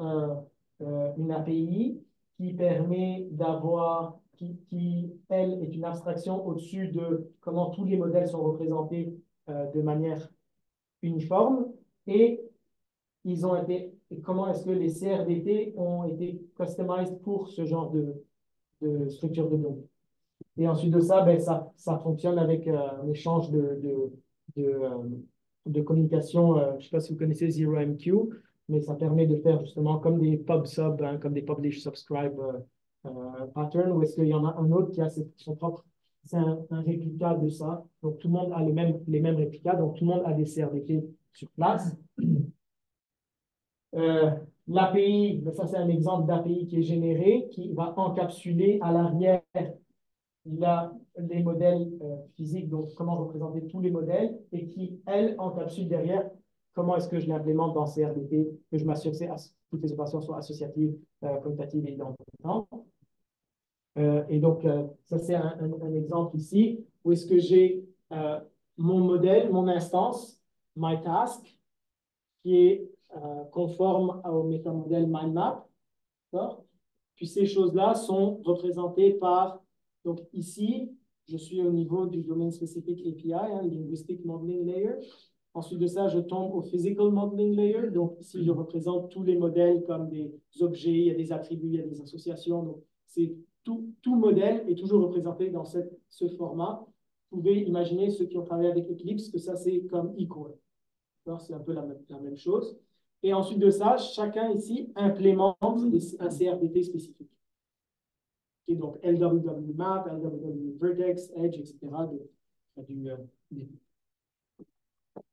une API qui permet d'avoir, qui, elle, est une abstraction au-dessus de comment tous les modèles sont représentés de manière uniforme, et comment est-ce que les CRDT ont été customized pour ce genre de structure de données. Et ensuite de ça, ça fonctionne avec un échange de communication. Je ne sais pas si vous connaissez ZeroMQ, mais ça permet de faire justement comme des pub-sub, comme des publish-subscribe patterns, ou est-ce qu'il y en a un autre qui a son propre, c'est un réplica de ça. Donc, tout le monde a les mêmes réplicas, donc tout le monde a des CRDT sur place. L'API, ça c'est un exemple d'API qui est généré, qui va encapsuler à l'arrière les modèles physiques, donc comment représenter tous les modèles, et qui, elle, encapsule derrière comment est-ce que je l'implémente dans CRDT, que je m'assure que toutes les opérations soient associatives, commutatives et idempotentes. Et donc, ça c'est un exemple ici, où est-ce que j'ai mon modèle, mon instance, my task, qui est conformes au métamodèle MindMap. D'accord? Puis ces choses-là sont représentées par, donc ici, je suis au niveau du domaine spécifique API, Linguistic Modeling Layer. Ensuite de ça, je tombe au Physical Modeling Layer. Donc ici, je représente tous les modèles comme des objets, il y a des attributs, il y a des associations. Donc c'est tout modèle est toujours représenté dans ce format. Vous pouvez imaginer, ceux qui ont travaillé avec Eclipse, que ça, c'est comme eCore. C'est un peu la même chose. Et ensuite de ça, chacun ici implémente un CRDT spécifique. Et donc, LWW Map, LWW Vertex, Edge, etc.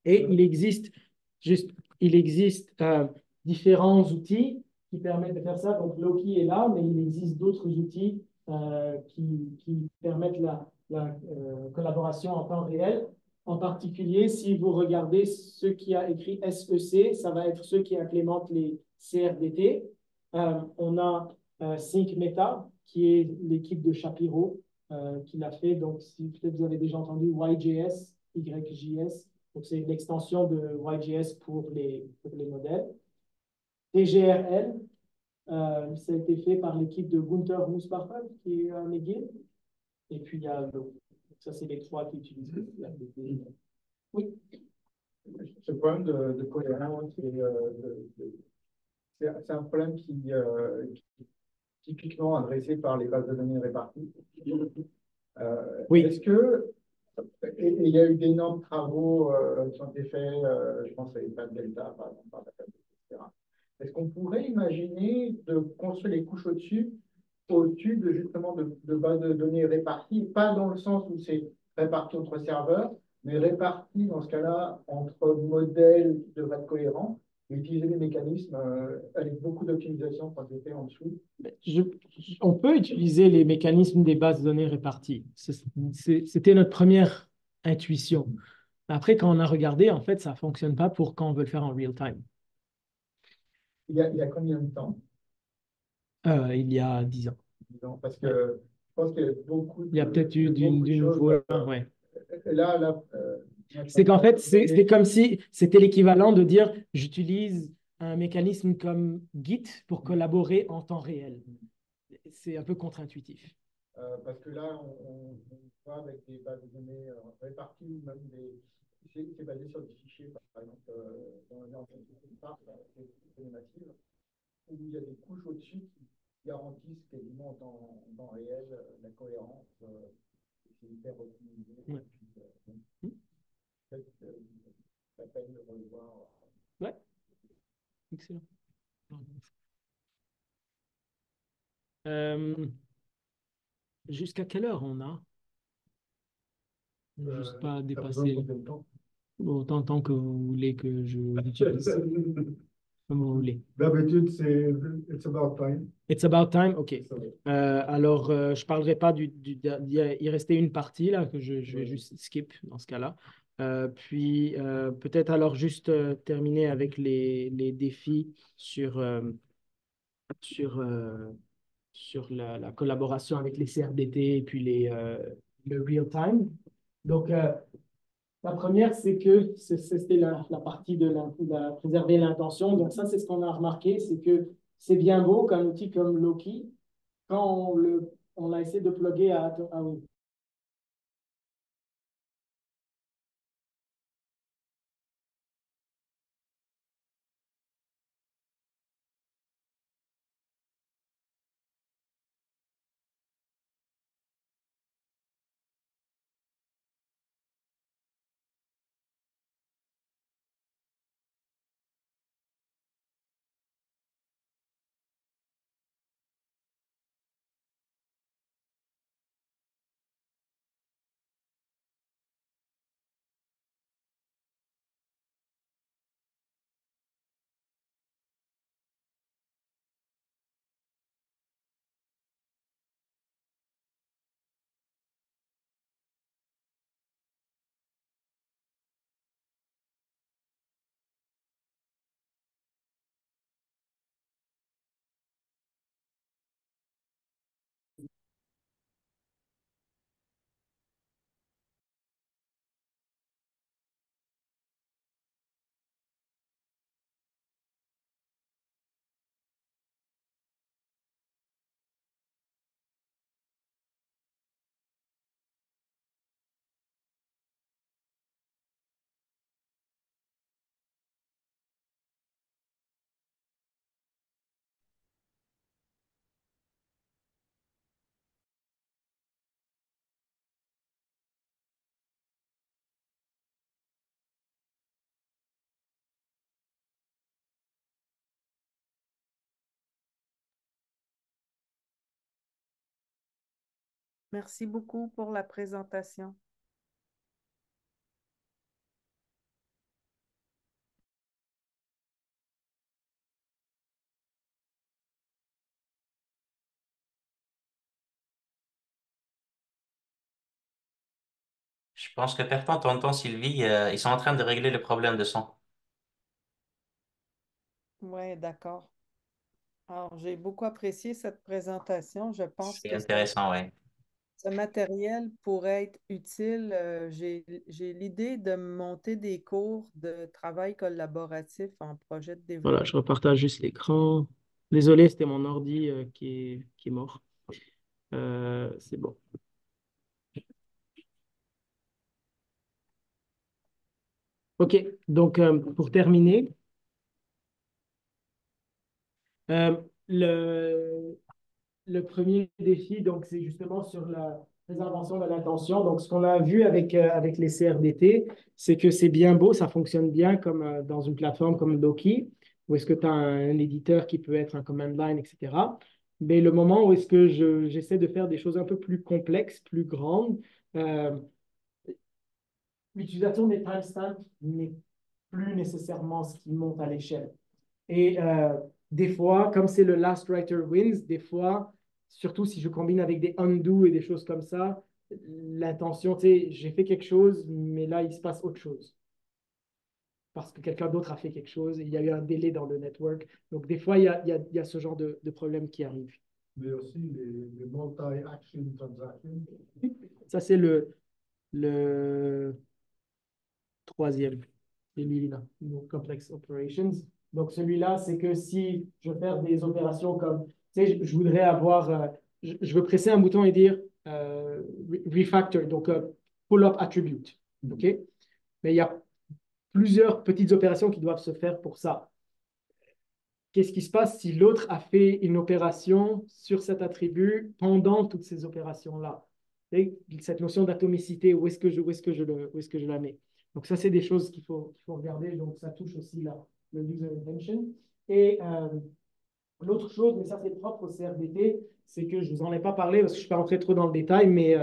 Et il existe différents outils qui permettent de faire ça. Donc, Loki est là, mais il existe d'autres outils qui permettent la collaboration en temps réel. En particulier, si vous regardez ce qui a écrit SEC, ça va être ceux qui implémentent les CRDT. On a SyncMeta, qui est l'équipe de Shapiro qui l'a fait. Donc, si peut-être vous avez déjà entendu YJS, YJS. Donc, c'est l'extension de YJS pour les modèles. TGRL, ça a été fait par l'équipe de Gunther Musbartmann, qui est à McGill. Et puis, il y a l'autre. Ça, c'est les trois qui utilisent la BT. Oui. Ce problème de cohérence, c'est un problème qui est typiquement adressé par les bases de données réparties. Oui. Est-ce que, et il y a eu d'énormes travaux qui ont été faits, je pense à l'État de Delta, par exemple, par la etc. Est-ce qu'on pourrait imaginer de construire les couches au-dessus justement de bases de données réparties, pas dans le sens où c'est réparti entre serveurs, mais réparti dans ce cas-là entre modèles qui devraient être cohérents, et utiliser des mécanismes avec beaucoup d'optimisation pour être en dessous? On peut utiliser les mécanismes des bases de données réparties. C'était notre première intuition. Après, quand on a regardé, en fait, ça ne fonctionne pas pour quand on veut le faire en real time. Il y a combien de temps? Il y a 10 ans. 10 ans, parce que je pense qu'il y a beaucoup Il y a peut-être eu du nouveau. Ouais. Là, c'est qu'en fait, c'est comme si c'était l'équivalent de dire j'utilise un mécanisme comme Git pour collaborer en temps réel. C'est un peu contre-intuitif. Parce que là, on voit avec des bases de données réparties ou même c'est basé sur des fichiers, par exemple, dans l'ancienne Spark, c'est massive, où il y a des couches au-dessus qui garantissent quasiment en temps réel la cohérence. C'est hyper optimisé. Ouais. Peut-être la peine de revoir. Ouais, excellent. Jusqu'à quelle heure on a? Juste pas dépasser. Autant que vous voulez que je l'utilise. Comme vous voulez. D'habitude, c'est it's about time. It's about time, OK. Alors, je ne parlerai pas il restait une partie là que je vais juste skip dans ce cas-là. Puis, peut-être alors juste terminer avec les défis sur la collaboration avec les CRDT et puis le real-time. Donc, la première, c'est que c'était la partie de préserver l'intention. Donc, ça, c'est ce qu'on a remarqué, c'est que c'est bien beau qu'un outil comme Loki, quand on l'a essayé de plugger à Merci beaucoup pour la présentation. Je pense que Pertan, tonton Sylvie, ils sont en train de régler le problème de son. Oui, d'accord. Alors, j'ai beaucoup apprécié cette présentation. Je pense C'est que intéressant, ouais. ce matériel pourrait être utile. J'ai l'idée de monter des cours de travail collaboratif en projet de Voilà, développement. je repartage juste l'écran. Désolé, c'était mon ordi qui est mort. C'est bon. OK, donc pour terminer, euh, le, le premier défi, donc, c'est justement sur la préservation de l'attention. Donc, ce qu'on a vu avec les CRDT, c'est que c'est bien beau, ça fonctionne bien comme dans une plateforme comme Loki, où est-ce que tu as un éditeur qui peut être un command line, etc. Mais le moment où est-ce que j'essaie de faire des choses un peu plus complexes, plus grandes, euh, l'utilisation des timestamps n'est plus nécessairement ce qui monte à l'échelle. Et des fois, comme c'est le last writer wins, des fois, surtout si je combine avec des undo et des choses comme ça, l'intention, tu sais, j'ai fait quelque chose, mais là, il se passe autre chose. Parce que quelqu'un d'autre a fait quelque chose, et il y a eu un délai dans le network. Donc, des fois, il y a ce genre de problème qui arrive. Mais aussi les multi-action transactions. Ça, c'est le troisième, celui-là, donc Complex Operations. Donc, celui-là, c'est que si je veux faire des opérations comme, tu sais, je voudrais avoir, je veux presser un bouton et dire refactor, donc pull-up attribute. OK? Mais il y a plusieurs petites opérations qui doivent se faire pour ça. Qu'est-ce qui se passe si l'autre a fait une opération sur cet attribut pendant toutes ces opérations-là? Et cette notion d'atomicité, où est-ce que je la mets? Donc ça, c'est des choses qu'il faut regarder. Donc ça touche aussi le user intention. Et l'autre chose, mais ça c'est propre au CRDT, c'est que je ne vous en ai pas parlé parce que je ne suis pas rentré trop dans le détail, mais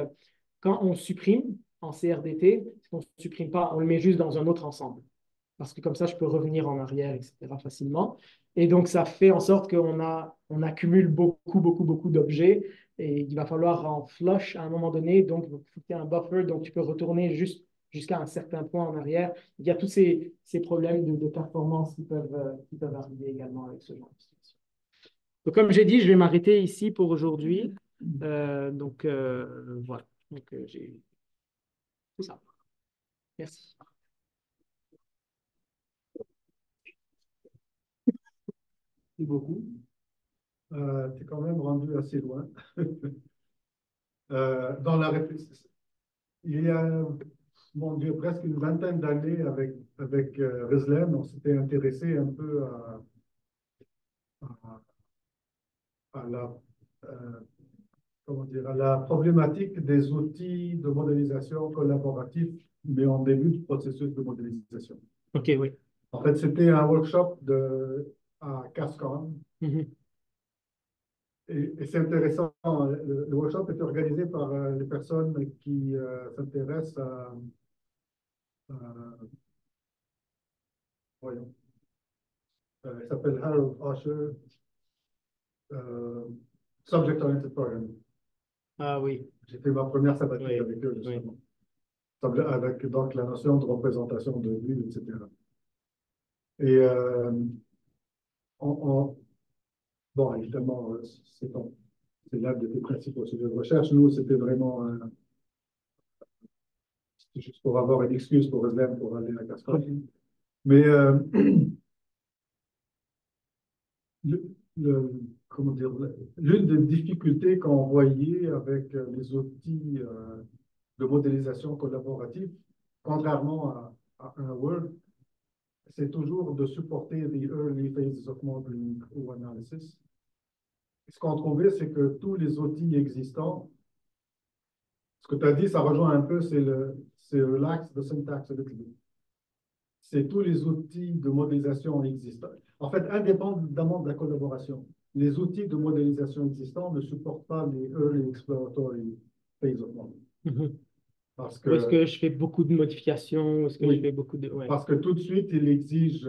quand on supprime en CRDT, on ne supprime pas, on le met juste dans un autre ensemble. Parce que comme ça, je peux revenir en arrière, etc. facilement. Et donc, ça fait en sorte on accumule beaucoup d'objets et il va falloir en flush à un moment donné. Donc, il faut qu'il y ait un buffer, donc tu peux retourner jusqu'à un certain point en arrière. Il y a tous ces problèmes de performance qui peuvent arriver également avec ce genre de situation. Donc, comme j'ai dit, je vais m'arrêter ici pour aujourd'hui. Voilà. Donc, j'ai tout ça. Merci. Merci beaucoup. Tu es quand même rendu assez loin. Dans la réflexion. Il y a, mon Dieu, presque une vingtaine d'années avec Reslem, on s'était intéressé un peu à, à la, euh, comment dire, à la problématique des outils de modélisation collaboratif, mais en début de processus de modélisation. OK, oui. En fait, c'était un workshop à Cascon. Et c'est intéressant, le workshop est organisé par les personnes qui s'intéressent voyons, il s'appelle Harold Usher, Subject Oriented Programming. Ah oui. J'ai fait ma première sabbatique Oui, avec eux, oui. justement. Avec donc la notion de représentation de vue, etc. Et bon, évidemment, c'est l'un des principaux sujets de recherche. Nous, c'était vraiment c'était juste pour avoir une excuse pour Özlem pour aller à Cascade. Mais comment dire, l'une des difficultés qu'on voyait avec les outils de modélisation collaborative, contrairement à un Word, c'est toujours de supporter the early phases of modeling ou analysis. Ce qu'on trouvait, c'est que tous les outils existants, ce que tu as dit, ça rejoint un peu, c'est relax the syntax a little bit. C'est tous les outils de modélisation existants. En fait, indépendamment de la collaboration, les outils de modélisation existants ne supportent pas les early exploratory phase of modeling. Mhm. Parce Ou est-ce que, que je fais beaucoup de modifications? Ou est-ce que je oui, fais beaucoup de... Ouais. parce que tout de suite, il exige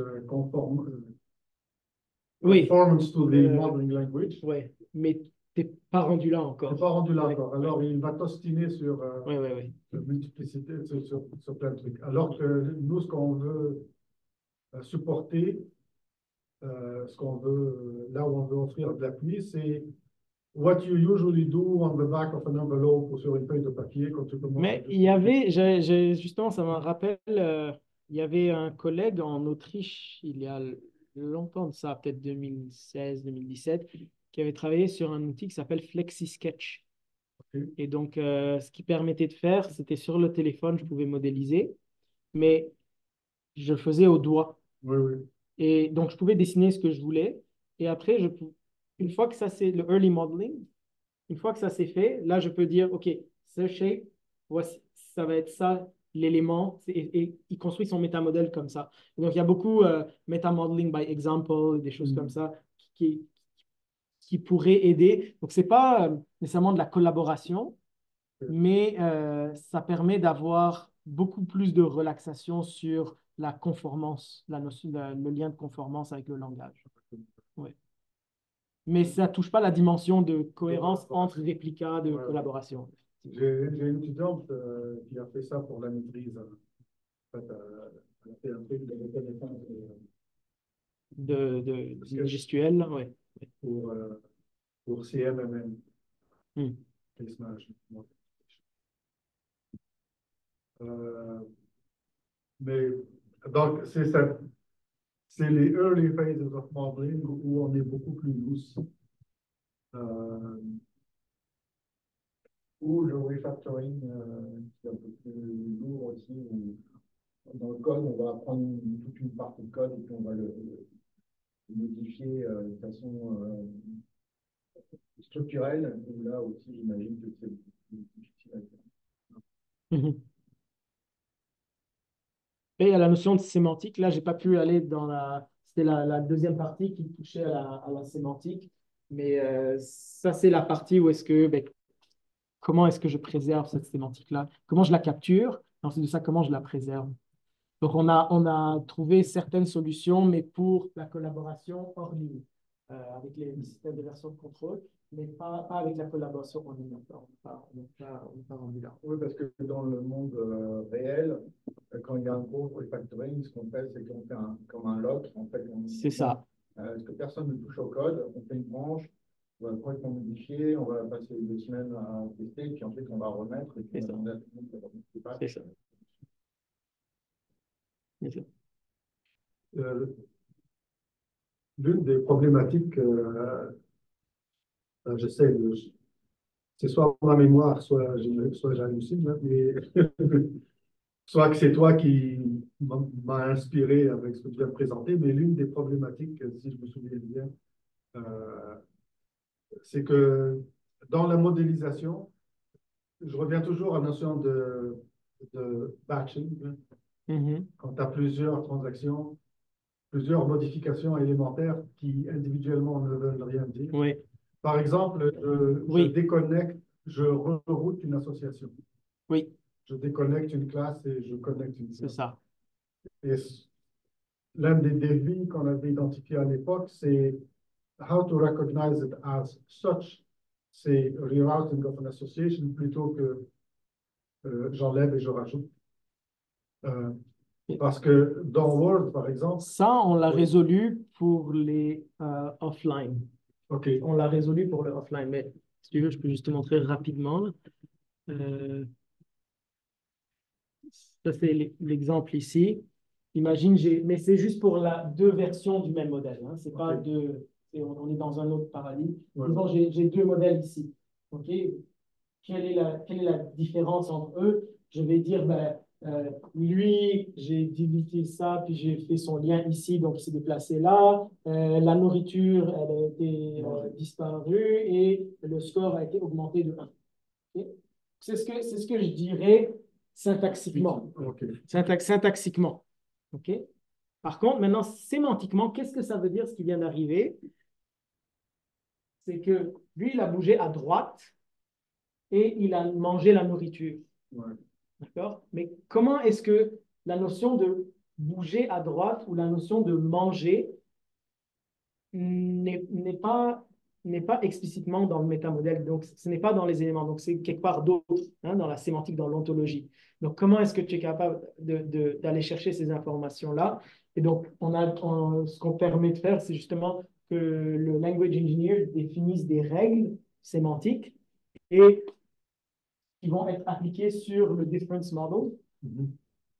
Oui, conformance to the Euh, modeling language. ouais. Mais t'es pas rendu là Il encore. n'est pas rendu là Ouais, encore. ouais, Alors, il va t'ostiner sur ouais, ouais, ouais. multiplicité, sur plein de trucs. Alors que nous, ce qu'on veut supporter, ce qu'on veut, là où on veut offrir de l'appui, c'est what you usually do on the back of an envelope ou sur une feuille de papier quand tu commences à Mais il y avait, justement, ça me rappelle, il y avait un collègue en Autriche, il y a longtemps de ça, peut-être 2016-2017, qui avait travaillé sur un outil qui s'appelle FlexiSketch. Et donc, ce qui permettait de faire, c'était sur le téléphone, je pouvais modéliser, mais je le faisais au doigt. Oui, oui. Et donc, je pouvais dessiner ce que je voulais. Et après, une fois que ça, c'est le early modeling, une fois que ça c'est fait, là, je peux dire, OK, ce shape, voici, ça va être ça, l'élément, et il construit son métamodèle comme ça. Et donc, il y a beaucoup métamodeling by example, des choses comme ça qui, qui pourraient aider. Donc, ce n'est pas nécessairement de la collaboration, mais ça permet d'avoir beaucoup plus de relaxation sur la conformance, la notion, le lien de conformance avec le langage. Ouais. Mais ça ne touche pas la dimension de cohérence entre réplicas de collaboration. J'ai une étudiante qui a fait ça pour la maîtrise. En fait, elle a fait un truc de reconnaissance De gestuelle, ouais. pour CMMM, Hmm. Case Management. Mais donc, c'est les early phases of modeling où on est beaucoup plus loose. Ou le refactoring, qui est un peu plus lourd aussi, où dans le code, on va prendre toute une partie de code et puis on va le modifier de façon structurelle. Et là aussi, j'imagine que c'est plus difficile à faire. Mhm. Et à la notion de sémantique, là, j'ai pas pu aller dans la... C'était la deuxième partie qui touchait à la sémantique. Mais ça, c'est la partie où est-ce que... ben, comment est-ce que je préserve cette sémantique-là? Comment je la capture? Et ensuite de ça, comment je la préserve? Donc, on a trouvé certaines solutions, mais pour la collaboration hors ligne, avec les systèmes de version de contrôle, mais pas avec la collaboration en ligne. On n'est pas rendu là. Oui, parce que dans le monde réel, quand il y a un gros refactoring, ce qu'on fait, c'est qu'on fait comme un lock. En fait, C'est ça. Est-ce que personne ne touche au code? On fait une branche, on va complètement modifier, on va passer 2 semaines à tester, puis ensuite on va remettre, et puis on va demander à tout le monde de remettre ses pattes. C'est ça. C'est ça. L'une des problématiques, j'essaie de. C'est soit ma mémoire, soit j'hallucine, hein, mais soit que c'est toi qui m'a inspiré avec ce que tu viens de présenter, mais l'une des problématiques, si je me souviens bien, c'est que dans la modélisation, je reviens toujours à la notion de batching. Mhm. Quand tu as plusieurs transactions, plusieurs modifications élémentaires qui individuellement ne veulent rien dire. Oui. Par exemple, je Oui. déconnecte, je reroute une association. Oui, Je déconnecte une classe et je connecte une c'est classe. ça. Et l'un des défis qu'on avait identifié à l'époque, c'est how to recognize it as such. C'est rerouting of an association plutôt que j'enlève et je rajoute. Parce que dans Word, par exemple. Ça, on l'a Oui. résolu pour les offline. OK. On l'a résolu pour le offline. Mais si tu veux, je peux juste te montrer rapidement, là. Ça, c'est l'exemple ici. Imagine, mais c'est juste pour deux versions du même modèle. Hein. C'est pas deux. On est dans un autre paradigme. Ouais. Disons, j'ai deux modèles ici. OK? Quelle est la différence entre eux? Je vais dire, ben, lui, j'ai divisé ça, puis j'ai fait son lien ici, donc il s'est déplacé là. La nourriture, elle a été disparue et le score a été augmenté de 1. Okay? C'est ce que je dirais syntaxiquement. Okay. Syntaxiquement. Okay? Par contre, maintenant, sémantiquement, qu'est-ce que ça veut dire ce qui vient d'arriver? C'est que lui, il a bougé à droite. et il a mangé la nourriture. Ouais. D'accord? Mais comment est-ce que la notion de bouger à droite ou la notion de manger n'est pas explicitement dans le métamodèle, donc ce n'est pas dans les éléments, donc c'est quelque part d'autre, hein, dans la sémantique, dans l'ontologie. Donc, comment est-ce que tu es capable d'aller chercher ces informations-là? Et donc, ce qu'on permet de faire, c'est justement que le language engineer définisse des règles sémantiques et qui vont être appliquées sur le difference model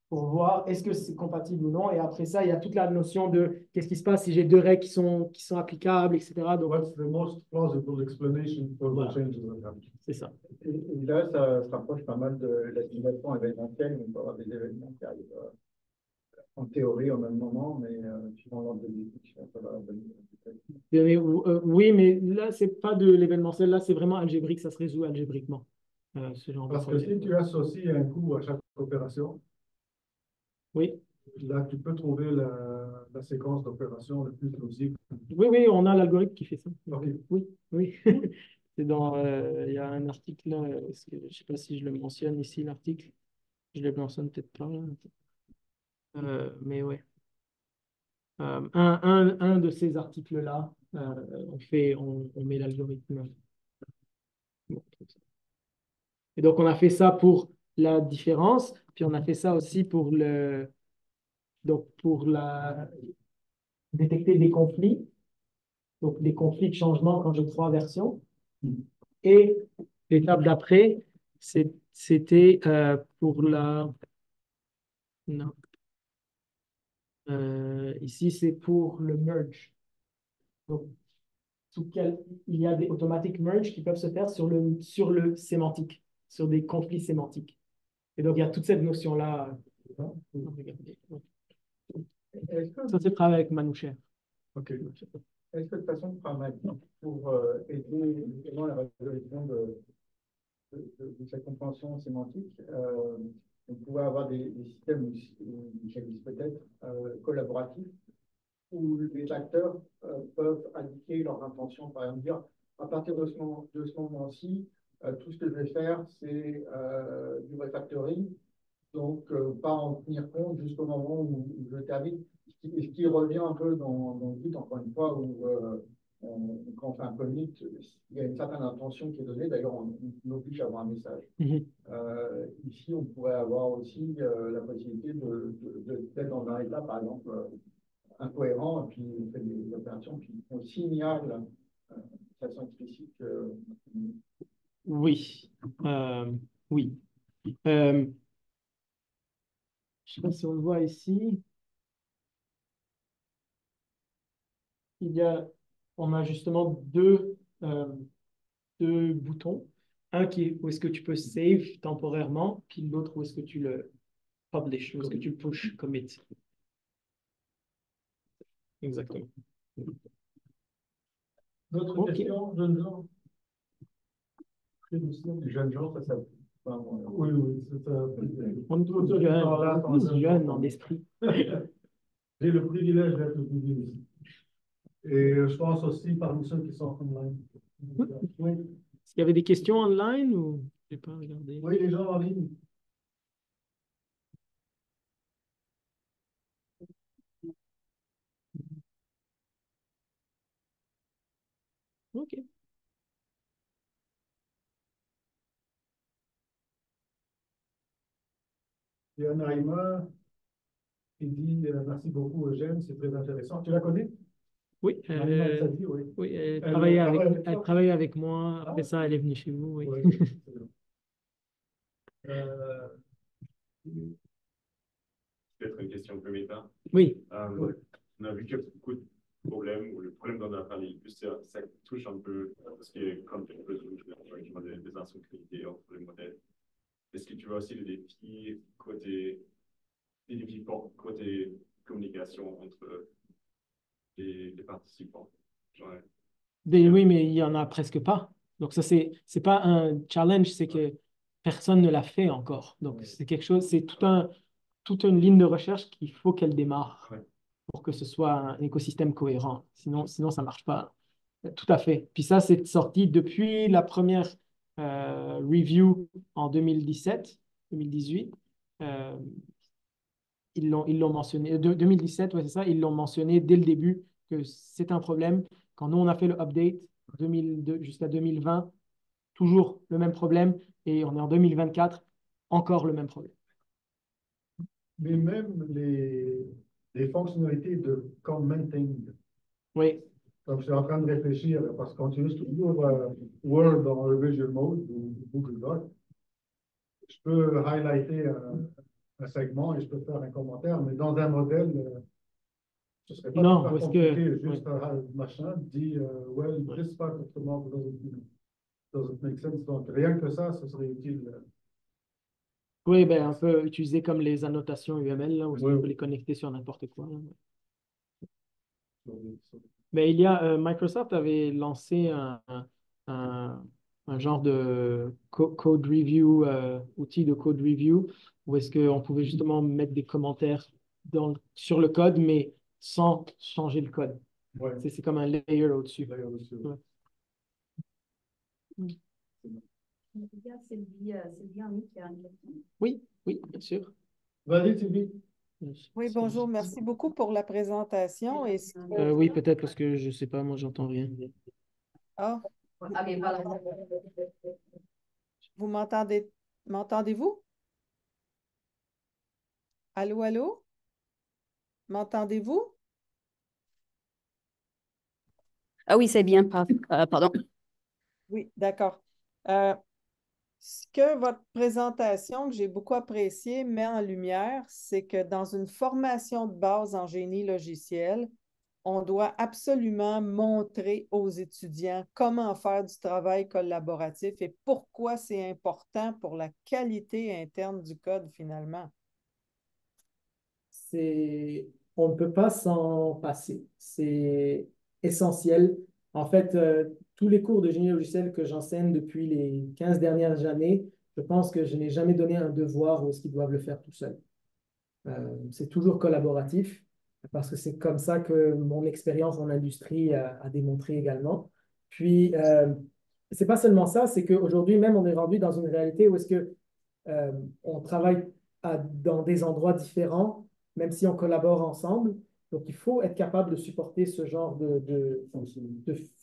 pour voir est-ce que c'est compatible ou non. Et après ça, il y a toute la notion de qu'est-ce qui se passe si j'ai deux règles qui sont applicables, etc. Donc, What's the most plausible explanation for the changes that happen? c'est ça. Et là, ça se rapproche pas mal de la simulation événementielle, où on peut avoir des événements qui arrivent en théorie au même moment, mais suivant l'ordre de l'exécution, ça va venir. Oui, mais là, c'est pas de l'événementiel, là, c'est vraiment algébrique, ça se résout algébriquement. Ce genre de Parce que problème. si tu associes un coût à chaque opération, Oui. là, tu peux trouver la séquence d'opérations la plus plausible. Oui, on a l'algorithme qui fait ça. Ok. Oui. C'est dans, il y a un article là, je ne sais pas si je le mentionne ici, l'article. Je le mentionne peut-être pas là. Mais ouais. Un de ces articles-là, on met l'algorithme. Et donc, on a fait ça pour la différence, puis on a fait ça aussi pour détecter des conflits. Donc, des conflits de changement quand j'ai trois versions. Et l'étape d'après, c'était pour la... Non. Ici, c'est pour le merge. Donc, il y a des automatic merge qui peuvent se faire sur le sémantique, sur des conflits sémantiques. Et donc, il y a toute cette notion-là. Regardez. Ça, c'est travaillé avec Manoucher. Ok. Est-ce que de façon pragmatique, pour aider justement la résolution de cette compréhension sémantique, on pourrait avoir des systèmes où ils existent peut-être collaboratifs, où les acteurs peuvent indiquer leur intention, par exemple dire à partir de ce moment-ci, tout ce que je vais faire, c'est du refactoring, donc pas en tenir compte jusqu'au moment où je termine. Ce qui revient un peu dans le Git, encore une fois, où quand on fait un commit, il y a une certaine intention qui est donnée. D'ailleurs, on oblige à avoir un message. Ici, on pourrait avoir aussi la possibilité d'être dans un état, par exemple, incohérent, et puis on fait des opérations qui on signale de façon explicite. Oui. Oui. Je ne sais pas si on le voit ici. On a justement deux boutons. Un qui est où est-ce que tu peux save temporairement, puis l'autre où est-ce que tu le publish, où est-ce que tu le push commit. Exactement. D'autres Ok. questions, jeunes gens? Les jeunes gens, ça Oui, c'est On est tous jeunes en esprit. J'ai le privilège d'être le plus vieux ici. Et je pense aussi parmi ceux qui sont online. Oui, Est-ce qu'il y avait des questions online ou je n'ai pas regardé? oui, les gens en ligne. Ok. Il y a Naïma qui dit merci beaucoup Eugène, c'est très intéressant. Tu la connais? Oui, Naïma Sadi, oui. oui, elle travaille avec toi? travaillait avec moi. Après Ah. ça, elle est venue chez vous. Oui. Oui, c'est bien. Peut-être une question un peu méta. Oui. On a vu qu'il y a beaucoup de problèmes, ou le problème dont on a parlé le plus, ça touche un peu ce qui est comme des insécurités entre les modèles. Est-ce que tu vois aussi des défis côté communication entre les participants? Oui, mais il n'y en a presque pas. Donc, ça, c'est pas un challenge, c'est que personne ne l'a fait encore. Donc, c'est quelque chose, c'est toute une ligne de recherche qu'il faut qu'elle démarre pour que ce soit un écosystème cohérent. Sinon ça ne marche pas. Tout à fait. Puis ça, c'est sorti depuis la première review en 2017, 2018. Ils l'ont mentionné, 2017, ouais, c'est ça, ils l'ont mentionné dès le début que c'est un problème. Quand nous, on a fait le update 2002 jusqu'à 2020, toujours le même problème, et on est en 2024, encore le même problème. Mais même les fonctionnalités de commenting. Oui, Donc, je suis en train de réfléchir parce qu'on utilise toujours Word dans Revision Mode ou Google Doc. Je peux highlighter un segment et je peux faire un commentaire, mais dans un modèle, ce serait pas non, super parce compliqué. que Juste machin dit, well, this part of the model doesn't make sense. Donc, rien que ça, ce serait utile. oui, ben, on peut utiliser comme les annotations UML, là, où Oui. on peut les connecter sur n'importe quoi, là. Sur- Mais il y a, Microsoft avait lancé un- un genre de code review, outil de code review, où est-ce qu'on pouvait justement mettre des commentaires sur le code, mais sans changer le code. Ouais. C'est comme un layer au-dessus. D'ailleurs, aussi, oui. Ouais. Il y a Sylvie en ligne qui a une question. Oui, oui, bien sûr. Vas-y, Sylvie. Oui, bonjour. Merci beaucoup pour la présentation. Oui, peut-être parce que je ne sais pas, moi, j'entends rien. Ah, Ah, mais voilà. vous m'entendez? M'entendez-vous? Allô, allô? M'entendez-vous? Ah oui, c'est bien. Pardon. Oui, d'accord. Ce que votre présentation, que j'ai beaucoup appréciée, met en lumière, c'est que dans une formation de base en génie logiciel, on doit absolument montrer aux étudiants comment faire du travail collaboratif et pourquoi c'est important pour la qualité interne du code finalement. On ne peut pas s'en passer. C'est essentiel. En fait, tous les cours de génie logiciel que j'enseigne depuis les 15 dernières années, je pense que je n'ai jamais donné un devoir où est-ce qu'ils doivent le faire tout seuls. C'est toujours collaboratif parce que c'est comme ça que mon expérience en industrie a démontré également. Puis, c'est pas seulement ça, c'est qu'aujourd'hui même, on est rendu dans une réalité où est-ce que on travaille dans des endroits différents, même si on collabore ensemble. Donc, il faut être capable de supporter ce genre de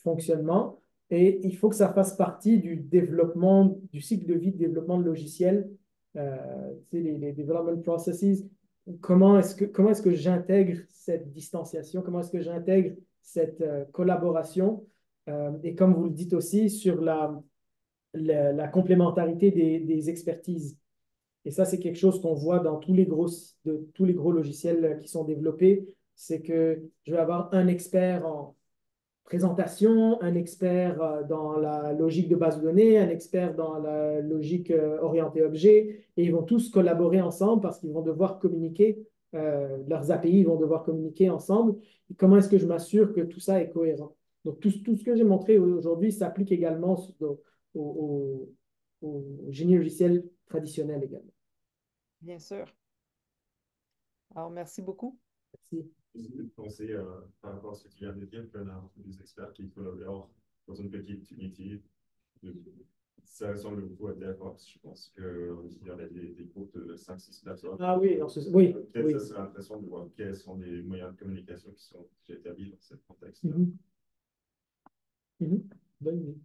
fonctionnement et il faut que ça fasse partie du développement, du cycle de vie de développement de logiciels, les development processes. Comment est-ce que j'intègre cette distanciation? Comment est-ce que j'intègre cette collaboration? Et comme vous le dites aussi, sur la complémentarité des expertises. Et ça, c'est quelque chose qu'on voit dans tous les gros logiciels qui sont développés. C'est que je vais avoir un expert en présentation, un expert dans la logique de base de données, un expert dans la logique orientée objet, et ils vont tous collaborer ensemble parce qu'ils vont devoir communiquer, leurs API vont devoir communiquer ensemble. Et comment est-ce que je m'assure que tout ça est cohérent? Donc, tout ce que j'ai montré aujourd'hui s'applique également au, au génie logiciel traditionnel également. Bien sûr. Alors, merci beaucoup. Merci. Juste de penser par rapport à ce que tu viens de dire, qu'on a des experts qui collaborent dans une petite unité. Ça ressemble beaucoup à DevOps. Je pense qu'il y a des groupes de 5-6 personnes. Ah oui, oui. Peut-être Oui. ça serait intéressant de voir quels sont les moyens de communication qui sont déjà établis dans ce contexte-là. Bonne idée.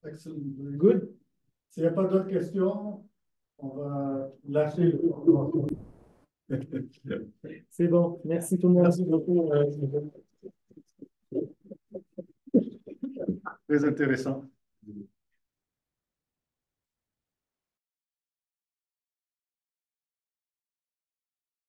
Excellent. Good. S'il n'y a pas d'autres questions, on va lâcher le. C'est bon. Merci tout le monde. Merci beaucoup. Très intéressant.